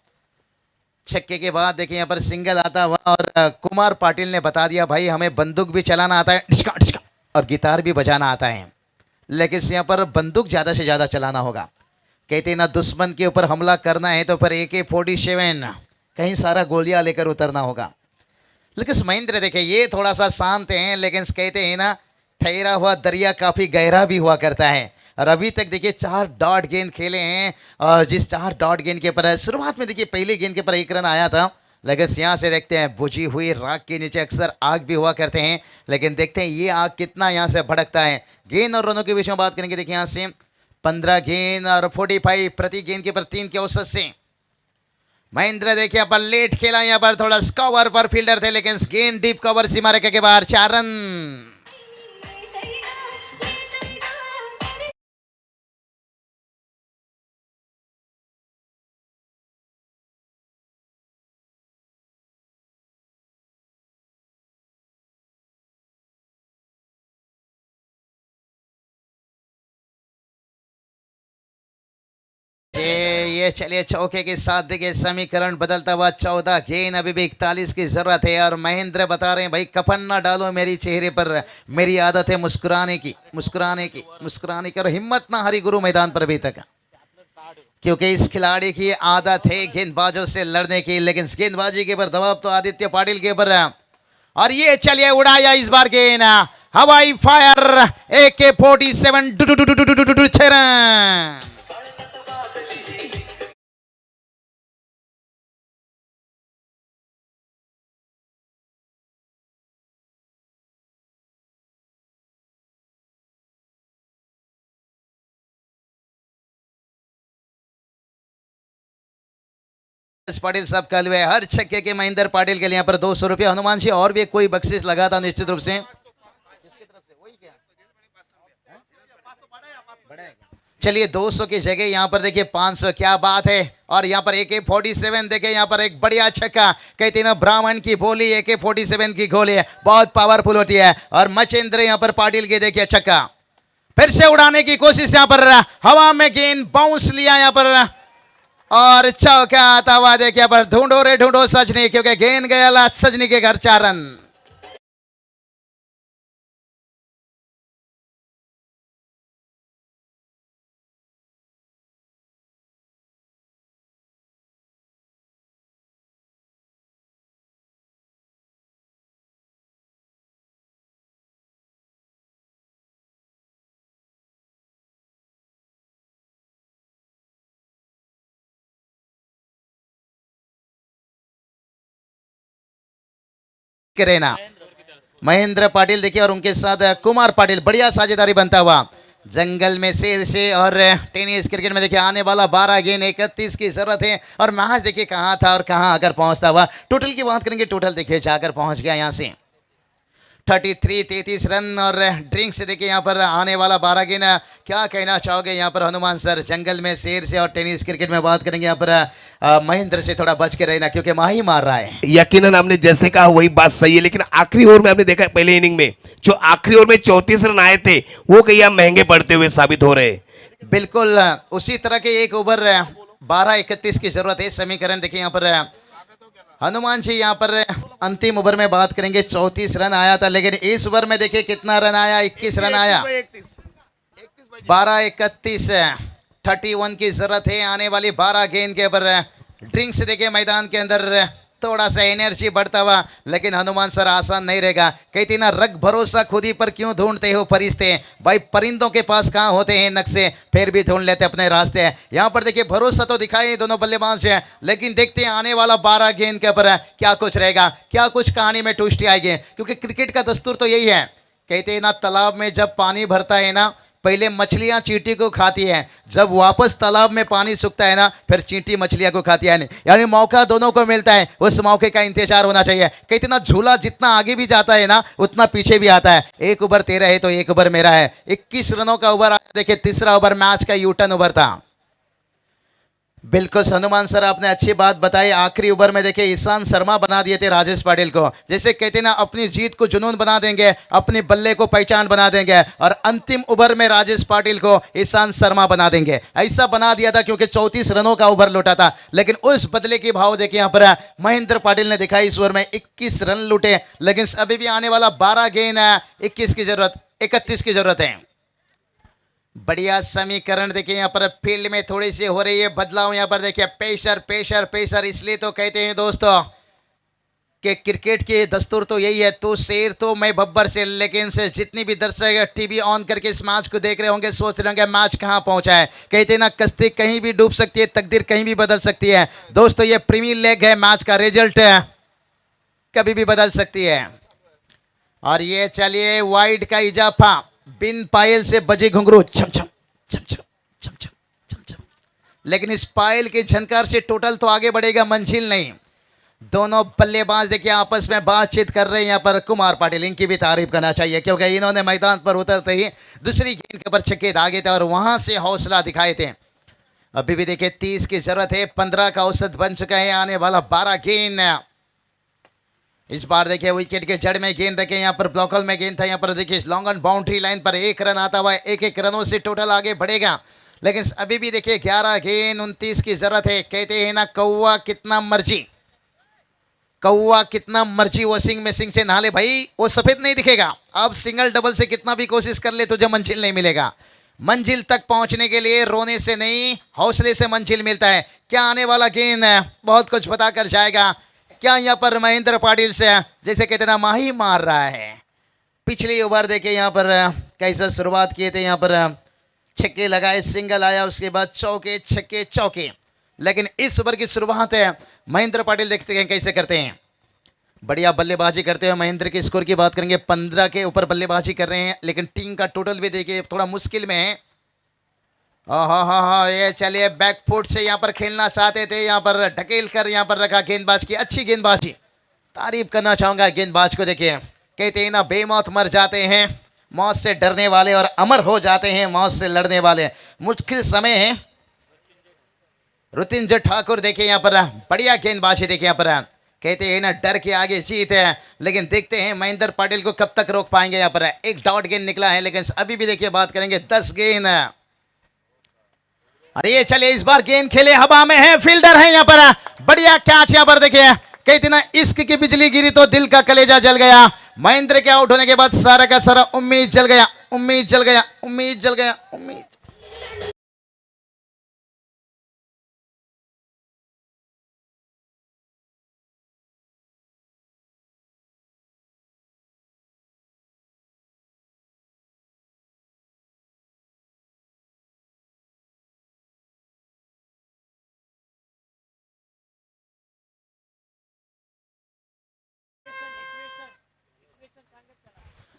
छक्के के बाद देखिए यहाँ पर सिंगल आता हुआ और कुमार पाटिल ने बता दिया भाई हमें बंदूक भी चलाना आता है, डिस्का डिस्का, और गिटार भी बजाना आता है, लेकिन यहाँ पर बंदूक ज़्यादा से ज़्यादा चलाना होगा। कहते हैं ना दुश्मन के ऊपर हमला करना है तो फिर AK-47 कहीं सारा गोलियां लेकर उतरना होगा। लेकिन महेंद्र देखे ये थोड़ा सा शांत हैं, लेकिन कहते हैं ना ठहरा हुआ दरिया काफ़ी गहरा भी हुआ करता है। और अभी तक देखिए 4 डॉट गेंद खेले हैं और जिस 4 डॉट गेंद के ऊपर शुरुआत में देखिए पहले गेंद के ऊपर 1 रन आया था, लेकिन यहाँ से देखते हैं बुझी हुई राख के नीचे अक्सर आग भी हुआ करते हैं, लेकिन देखते हैं ये आग कितना यहाँ से भड़कता है। गेंद और रनों के विषय में बात करेंगे, देखिए यहाँ से 15 गेंद और 45 प्रति गेंद के ऊपर 3 के औसत से महेंद्र देखिए पर लेट खेला, यहाँ पर थोड़ा कवर पर फील्डर थे लेकिन गेंद डीप कवर सीमा रेखा के बाहर 4 रन। ये चलिए चौके के साथ देखिए समीकरण बदलता हुआ 14 गेंद, अभी भी 41 की जरूरत है। और महेंद्र बता रहे हैं भाई कफन ना डालो मेरी चेहरे पर, मेरी आदत है मुस्कुराने की मुस्कुराने की मुस्कुराने की, और हिम्मत ना हारी गुरु मैदान पर अभी तक, क्योंकि इस खिलाड़ी की आदत है गेंदबाजों से लड़ने की, लेकिन गेंदबाजी के ऊपर दबाव तो आदित्य पाटिल के ऊपर। और ये चलिए उड़ाया इस बार गेंद, हवाई फायर AK-47 6 रन। पाटिल साहब कल हुए हर छक्के के महेंद्र पाटिल के लिए यहाँ पर 200 रुपये। हनुमान जी और भी कोई बख्शिश लगा था निश्चित रूप से। चलिए 200 की जगह यहाँ पर देखिए 500, क्या बात है। और यहाँ पर AK-47 देखिए यहाँ पर एक बढ़िया छक्का, कहते ना ब्राह्मण की बोली AK-47 की गोली है, बहुत पावरफुल होती है। और मचेंद्र यहाँ पर पाटिल के देखिए छक्का, फिर से उड़ाने की कोशिश, यहाँ पर हवा में गेंद बाउंस लिया यहाँ पर और चौका आता हुआ देखिए पर ढूंढो रे ढूंढो सजनी, क्योंकि गेंद गया सजनी के घर 4 रन। करेना महेंद्र पाटिल देखिए और उनके साथ कुमार पाटिल, बढ़िया साझेदारी बनता हुआ जंगल में शेर से। और टेनिस क्रिकेट में देखिए आने वाला 12 गेंद 31 की जरूरत है। और मैच देखिए कहाँ था और कहाँ आकर पहुंचता हुआ। टोटल की बात करेंगे, टोटल देखिए जाकर पहुंच गया यहाँ से 33 रन। और ड्रिंक से देखिए यहाँ पर आने वाला 12 गेंद, क्या कहना चाहोगे यहाँ पर हनुमान सर? जंगल में शेर से और टेनिस क्रिकेट में बात करेंगे यहाँ पर महेंद्र से थोड़ा बच के रहना, क्योंकि माही मार रहा है। यकीनन आपने जैसे कहा वही बात सही है, लेकिन आखिरी ओवर में आपने देखा पहले इनिंग में जो आखिरी ओवर में 34 रन आए थे वो कहीं आप महंगे पड़ते हुए साबित हो रहे। बिल्कुल उसी तरह के एक ओवर 12-31 की जरूरत है। समीकरण देखिए यहाँ पर हनुमान जी यहाँ पर अंतिम ओवर में बात करेंगे 34 रन आया था, लेकिन इस ओवर में देखिए कितना रन आया, 21 रन आया। 12-31 31 की जरूरत है आने वाली 12 गेंद के ऊपर। ड्रिंक्स देखिए मैदान के अंदर थोड़ा सा एनर्जी बढ़ता हुआ, लेकिन हनुमान सर आसान नहीं रहेगा। कहते ना रख भरोसा खुद ही पर क्यों ढूंढते हो फरिश्ते, भाई परिंदों के पास कहाँ होते हैं नक्शे, फिर भी ढूंढ लेते अपने रास्ते। यहाँ पर देखिए भरोसा तो दिखाए दोनों बल्लेबाज हैं, लेकिन देखते हैं आने वाला 12 गेंद के ऊपर क्या कुछ रहेगा, क्या कुछ कहानी में ट्विस्ट आएगी। क्योंकि क्रिकेट का दस्तूर तो यही है, कहते हैं ना तालाब में जब पानी भरता है ना, पहले मछलियां चींटी को खाती हैं, जब वापस तालाब में पानी सूखता है ना, फिर चींटी मछलियां को खाती है। यानी मौका दोनों को मिलता है, उस मौके का इंतजार होना चाहिए। कहते ना झूला जितना आगे भी जाता है ना, उतना पीछे भी आता है। एक ओवर तेरा है तो एक ओवर मेरा है। 21 रनों का ओवर आया। देखिए तीसरा ओवर मैच का यूटर्न ओवर था। बिल्कुल हनुमान सर आपने अच्छी बात बताई। आखिरी ओवर में देखिए ईशान शर्मा बना दिए थे राजेश पाटिल को। जैसे कहते ना अपनी जीत को जुनून बना देंगे, अपने बल्ले को पहचान बना देंगे, और अंतिम ओवर में राजेश पाटिल को ईशान शर्मा बना देंगे। ऐसा बना दिया था क्योंकि 34 रनों का ओवर लौटा था, लेकिन उस बदले के भाव देखिए यहाँ पर महेंद्र पाटिल ने दिखाई। इस ओवर में 21 रन लूटे, लेकिन अभी भी आने वाला 12 गेंद है, 21 की जरूरत, 31 की जरूरत है। बढ़िया समीकरण देखिए यहाँ पर फील्ड में थोड़ी सी हो रही है बदलाव। यहाँ पर देखिए प्रेशर प्रेशर प्रेशर, इसलिए तो कहते हैं दोस्तों कि क्रिकेट के दस्तूर तो यही है, तो शेर तो मैं बब्बर शेर। लेकिन से जितनी भी दर्शक टीवी ऑन करके इस मैच को देख रहे होंगे, सोच रहे होंगे मैच कहाँ पहुंचा है। कहते हैं ना कश्ती कहीं भी डूब सकती है, तकदीर कहीं भी बदल सकती है। दोस्तों ये प्रीमियर लीग है, मैच का रिजल्ट कभी भी बदल सकती है। और ये चलिए वाइड का इजाफा, बिन पायल से बजे घुंघरू छम छम छम छम छम छम छम छम, लेकिन इस पायल के झनकार से टोटल तो आगे बढ़ेगा, मंजिल नहीं। दोनों बल्लेबाज देखिए आपस में बातचीत कर रहे हैं। यहाँ पर कुमार पाटिल, इनकी भी तारीफ करना चाहिए, क्योंकि इन्होंने मैदान पर उतरते ही दूसरी गेंद के ऊपर छक्के दागे थे और वहां से हौसला दिखाए थे। अभी भी देखिए 30 की जरूरत है, 15 का औसत बन चुका है। आने वाला 12 गेंद। इस बार देखिए विकेट के जड़ में गेंद रखे, यहाँ पर ब्लॉकल में गेंद था। यहाँ पर देखिए long on boundary line per 1 run आता हुआ, 1-1 रनों से टोटल आगे बढ़ेगा। लेकिन अभी भी देखिए 11 गेंद, 29 की जरूरत है। कहते हैं ना कौवा कितना मर्जी, कौवा कितना मर्जी वॉशिंग मशीन से नहा ले भाई, वो सफेद नहीं दिखेगा। अब सिंगल डबल से कितना भी कोशिश कर ले तुझे मंजिल नहीं मिलेगा। मंजिल तक पहुंचने के लिए रोने से नहीं, हौसले से मंजिल मिलता है। क्या आने वाला गेंद बहुत कुछ बता कर जाएगा। क्या यहाँ पर महेंद्र पाटिल से जैसे कहते ना माही मार रहा है। पिछली ओवर देखे यहाँ पर कैसे शुरुआत किए थे, यहाँ पर छक्के लगाए, सिंगल आया, उसके बाद चौके छक्के चौके। लेकिन इस ओवर की शुरुआत है महेंद्र पाटिल, देखते हैं कैसे करते हैं। बढ़िया बल्लेबाजी करते हैं। महेंद्र के स्कोर की बात करेंगे, 15 के ऊपर बल्लेबाजी कर रहे हैं, लेकिन टीम का टोटल भी देखिए थोड़ा मुश्किल में है। हाँ, ये चलिए बैक फुट से यहाँ पर खेलना चाहते थे, यहाँ पर ढकेल कर यहाँ पर रखा गेंदबाज की, अच्छी गेंदबाजी। तारीफ करना चाहूंगा गेंदबाज को। देखिए कहते हैं ना बेमौत मर जाते हैं मौत से डरने वाले, और अमर हो जाते हैं मौत से लड़ने वाले। मुश्किल समय है। रुतिंजय ठाकुर देखिए यहाँ पर बढ़िया गेंदबाजी। देखिए यहाँ पर कहते हैं ना डर के आगे जीत है, लेकिन देखते हैं महेंद्र पाटिल को कब तक रोक पाएंगे। यहाँ पर एक डॉट गेंद निकला है, लेकिन अभी भी देखिए बात करेंगे 10 गेंद। अरे ये चलिए इस बार गेंद खेले, हवा में है, फील्डर है यहाँ पर, बढ़िया कैच। यहाँ पर देखिए कहते ना इश्क की बिजली गिरी तो दिल का कलेजा जल गया। महेंद्र के आउट होने के बाद सारा का सारा उम्मीद जल गया, उम्मीद जल गया, उम्मीद जल गया, उम्मीद।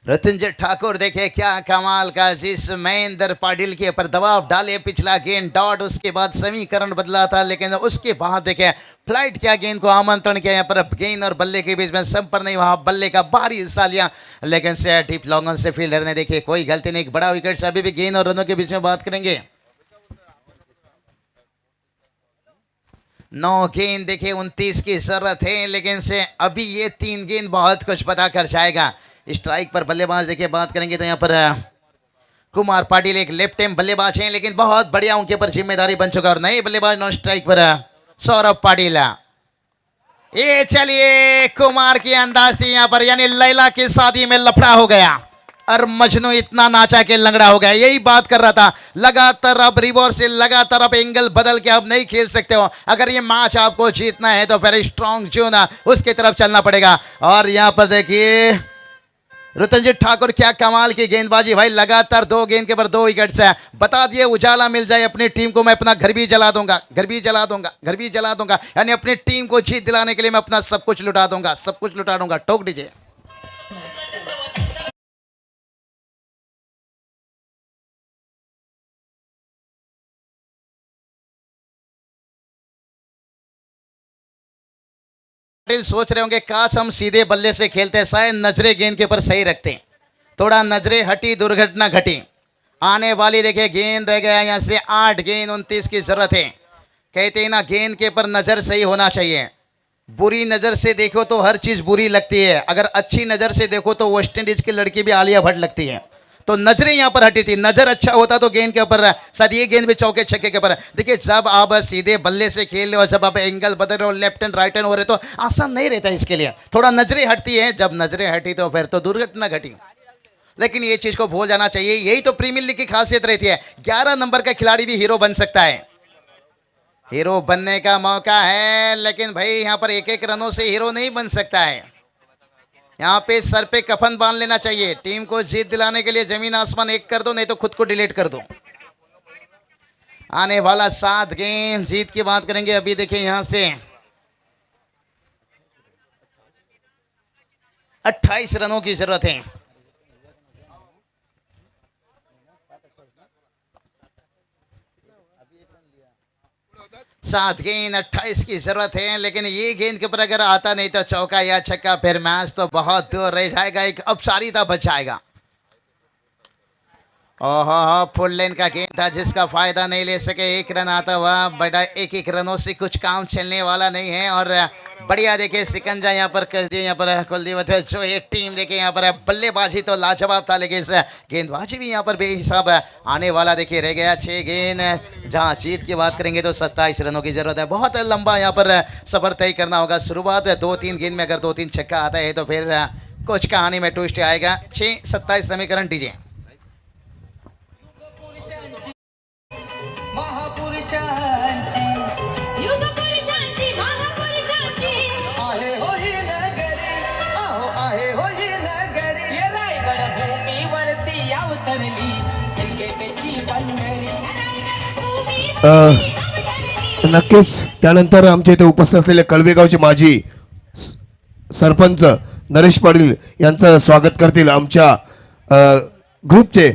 रतनजय ठाकुर देखिए क्या कमाल का, जिस महेंद्र पाटिल के ऊपर दबाव डाले, पिछला गेंद डॉट, उसके बाद समीकरण बदला था, लेकिन उसके बाद देखे फ्लाइट क्या गेंद को आमंत्रण किया। यहाँ पर गेंद और बल्ले के बीच में संपर्क नहीं, वहां बल्ले का भारी हिस्सा लिया, लेकिन से डीप लॉन्ग से फील्डर ने देखिए कोई गलती नहीं, एक बड़ा विकेट से। अभी भी गेंद और रनों के बीच में बात करेंगे। 9 गेंद देखिए, 29 की जरूरत है, लेकिन से अभी ये 3 गेंद बहुत कुछ पता कर जाएगा। स्ट्राइक पर बल्लेबाज देखिए बात करेंगे तो यहाँ पर कुमार पाटिल एक लेफ्ट हैंड बल्लेबाज हैं, लेकिन बहुत बढ़िया उनके ऊपर जिम्मेदारी बन चुका। और नए बल्लेबाज नॉन स्ट्राइक पर सौरभ पाटिल। ये चलिए कुमार की अंदाज थी यहाँ पर, यानी लैला की शादी में लफड़ा हो गया और मजनू इतना नाचा के लंगड़ा हो गया। यही बात कर रहा था, लगातार अब रिवॉर्ड से लगातार अब एंगल बदल के अब नहीं खेल सकते हो। अगर ये मैच आपको जीतना है तो फिर स्ट्रॉन्ग जोन उसकी तरफ चलना पड़ेगा। और यहाँ पर देखिए रतनजीत ठाकुर, क्या कमाल की गेंदबाजी भाई, लगातार 2 गेंद के ऊपर 2 विकेट्स है। बता दिए उजाला मिल जाए अपनी टीम को, मैं अपना घर भी जला दूंगा, घर भी जला दूंगा, घर भी जला दूंगा, यानी अपनी टीम को जीत दिलाने के लिए मैं अपना सब कुछ लुटा दूंगा, सब कुछ लुटा दूंगा। ठोक दीजिए। सोच रहे होंगे काश हम सीधे बल्ले से खेलते हैं, शायद नजरे गेंद के ऊपर सही रखते, थोड़ा नजरे हटी, दुर्घटना घटी। आने वाली देखिए गेंद रह गया यहाँ से 8 गेंद 29 की जरूरत है। कहते हैं ना गेंद के ऊपर नजर सही होना चाहिए। बुरी नजर से देखो तो हर चीज बुरी लगती है, अगर अच्छी नजर से देखो तो वेस्ट इंडीज की लड़की भी आलिया भट्ट लगती है। तो नजरें यहाँ पर हटी थी, नजर अच्छा होता तो गेंद के ऊपर शायद ये गेंद भी चौके छक्के के ऊपर। देखिए जब आप सीधे बल्ले से खेल रहे हो, जब आप एंगल बदल रहे हो, लेफ्ट एंड राइट हैंड हो रहे तो आसान नहीं रहता, इसके लिए थोड़ा नजरें हटती है। जब नजरें हटी तो फिर तो दुर्घटना घटी। लेकिन ये चीज को भूल जाना चाहिए, यही तो प्रीमियर लीग की खासियत रहती है। 11 नंबर का खिलाड़ी भी हीरो बन सकता है, हीरो बनने का मौका है। लेकिन भाई यहाँ पर 1-1 रनों से हीरो नहीं बन सकता है। यहाँ पे सर पे कफन बांध लेना चाहिए। टीम को जीत दिलाने के लिए जमीन आसमान एक कर दो, नहीं तो खुद को डिलीट कर दो। आने वाला 7 गेंद जीत की बात करेंगे। अभी देखिए यहां से 28 रनों की जरूरत है। सात गेंद 28 की जरूरत है, लेकिन ये गेंद के ऊपर अगर आता नहीं तो चौका या छक्का, फिर मैच तो बहुत दूर रह जाएगा, एक अपसारिता बच जाएगा। ओहो फुल लेन का गेंद था जिसका फायदा नहीं ले सके, 1 रन आता हुआ। बड़ा 1-1 रनों से कुछ काम चलने वाला नहीं है। और बढ़िया देखिए सिकंजा यहाँ पर कर दिए, यहाँ पर कुलदीप जो ये टीम देखिए यहाँ पर बल्लेबाजी तो लाजवाब था, लेकिन गेंदबाजी भी यहाँ पर बेहिसाब आने वाला देखिए रह गया। 6 गेंद, जहाँ जीत की बात करेंगे तो 27 रनों की जरूरत है। बहुत लंबा यहाँ पर सफर तय करना होगा। शुरुआत 2-3 गेंद में अगर 2-3 छक्का आता है तो फिर कुछ कहानी में ट्विस्ट आएगा। 6-27 समीकरण दीजिए। नक्कीच त्यानंतर आमच्या इथे उपस्थित असलेले कळवेगावचे माजी सरपंच नरेश पाटील यांचं स्वागत करतील आमच्या ग्रुपचे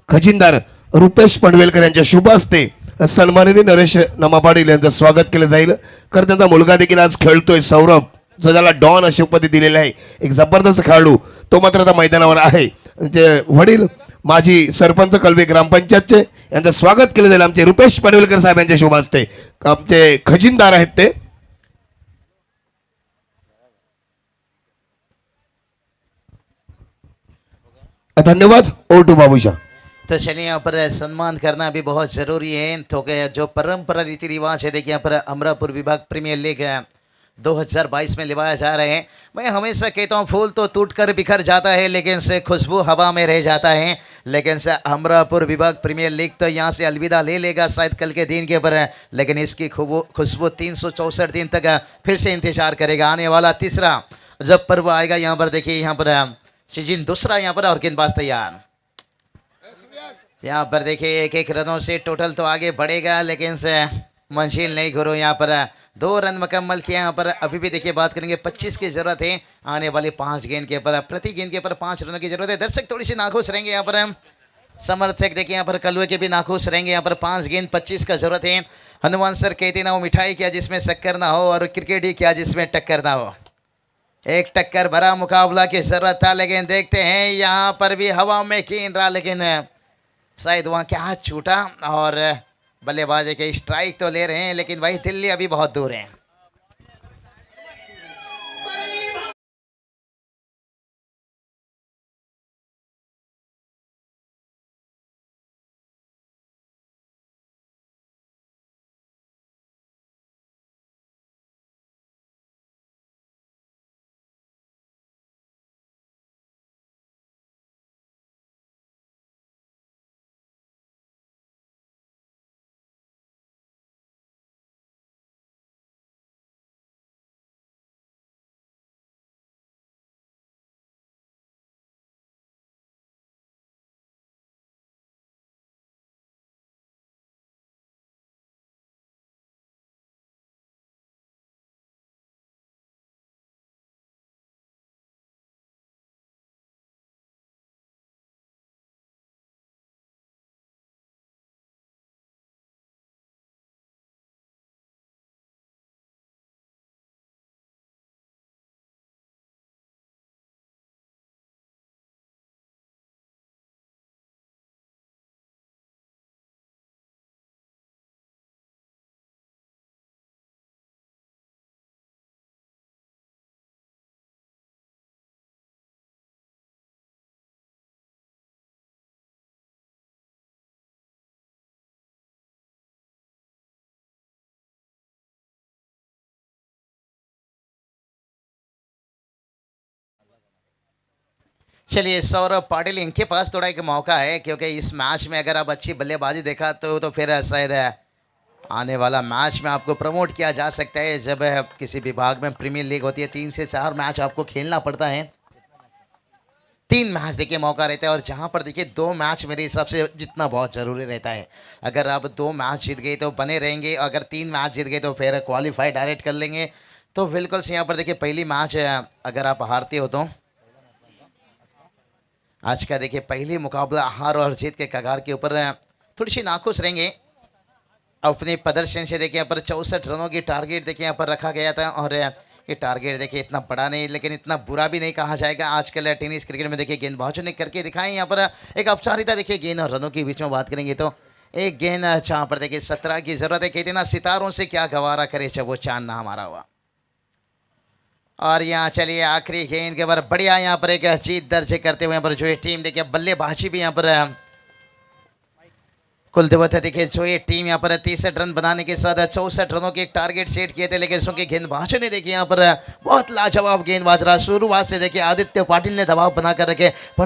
खजिनदार रुपेश पनवेलकर यांच्या शुभ हस्ते सन्माननीय नरेश नमा पाटील यांचं स्वागत केलं जाईल। कारण त्यांचा मुलगा देखील आज खेळतोय सौरभ, जो त्याला डॉन अशी उपाधी दिलेली आहे, एक जबरदस्त खेळाडू, तो मात्र आता मैदानावर आहे। जे वडील माजी सरपंच कळवे ग्रामपंचायतचे यांचं स्वागत केलं जाईल आमचे रुपेश पनवेलकर साहेब यांच्या शुभ हस्ते। आमचे खजिनदार आहेत ते। धन्यवाद। ओटू बाबूशा। तो चलिए यहाँ पर सम्मान करना भी बहुत ज़रूरी है। तो जो परंपरा रीति रिवाज है देखिए यहाँ पर अमरापुर विभाग प्रीमियर लीग 2022 में लिवाया जा रहे हैं। मैं हमेशा कहता हूँ फूल तो टूट कर बिखर जाता है, लेकिन से खुशबू हवा में रह जाता है। लेकिन से अमरापुर विभाग प्रीमियर लीग तो यहाँ से अलविदा ले लेगा शायद कल के दिन के ऊपर, लेकिन इसकी खुशबू 364 दिन तक फिर से इंतजार करेगा। आने वाला तीसरा जब पर्व आएगा यहाँ पर देखिए, यहाँ पर सीजन दूसरा यहाँ पर और गेंदबाज तैयार। यहाँ पर देखिए 1-1 रनों से टोटल तो आगे बढ़ेगा, लेकिन से मंजिल नहीं गुरु। यहाँ पर 2 रन मुकम्मल किया। यहाँ पर अभी भी देखिए बात करेंगे 25 की जरूरत है। आने वाली 5 गेंद के ऊपर प्रति गेंद के ऊपर 5 रनों की जरूरत है। दर्शक थोड़ी सी नाखुश रहेंगे यहाँ पर, समर्थक देखिए यहाँ पर कलवे के भी नाखुश रहेंगे। यहाँ पर 5 गेंद 25 का जरूरत है। हनुमान सर कहते ना वो मिठाई क्या जिसमें शक्कर ना हो, और क्रिकेट ही क्या जिसमें टक्कर ना हो। एक टक्कर भरा मुकाबला की जरूरत था, लेकिन देखते हैं यहाँ पर भी हवा में गेंद रहा, लेकिन शायद वहाँ क्या हाथ छूटा। और बल्लेबाज के स्ट्राइक तो ले रहे हैं, लेकिन भाई दिल्ली अभी बहुत दूर है। चलिए सौरभ पाटिल इनके पास थोड़ा एक मौका है, क्योंकि इस मैच में अगर आप अच्छी बल्लेबाजी देखा तो फिर शायद आने वाला मैच में आपको प्रमोट किया जा सकता है। जब किसी विभाग में प्रीमियर लीग होती है 3 से 4 मैच आपको खेलना पड़ता है, 3 मैच देखिए मौका रहता है, और जहां पर देखिए 2 मैच मेरे हिसाब से जितना बहुत ज़रूरी रहता है। अगर आप 2 मैच जीत गए तो बने रहेंगे, अगर 3 मैच जीत गए तो फिर क्वालिफाई डायरेक्ट कर लेंगे। तो बिल्कुल से यहाँ पर देखिए पहली मैच अगर आप हारते हो तो आज का देखिए पहली मुकाबला हार और जीत के कगार के ऊपर थोड़ी सी नाखुश रहेंगे। अपने प्रदर्शन से देखिए यहाँ पर 64 रनों की टारगेट देखिए यहाँ पर रखा गया था, और ये टारगेट देखिए इतना बड़ा नहीं लेकिन इतना बुरा भी नहीं कहा जाएगा। आजकल टेनिस क्रिकेट में देखिए गेंदबाजों ने करके दिखाए यहाँ पर एक औपचारिकता। देखिए गेंद और रनों के बीच में बात करेंगे तो एक गेंद जहाँ पर देखिए 17 की जरूरत है, कहते ना सितारों से क्या गवारा करे जब वो चांद ना हमारा हुआ। और यहाँ चलिए आखिरी गेंद के बाद बढ़िया यहाँ पर एक जीत दर्ज करते हुए यहाँ पर जो ये टीम देखिए बल्लेबाजी भी यहाँ पर कुलदेवत है। देखिए जो ये टीम यहाँ पर 63 रन बनाने के साथ 64 रनों के एक टारगेट सेट किए थे, लेकिन उसके गेंदबाजों ने देखिए यहाँ पर बहुत लाजवाब गेंदबाज रहा। शुरुआत से देखिए आदित्य पाटिल ने दबाव बनाकर रखे,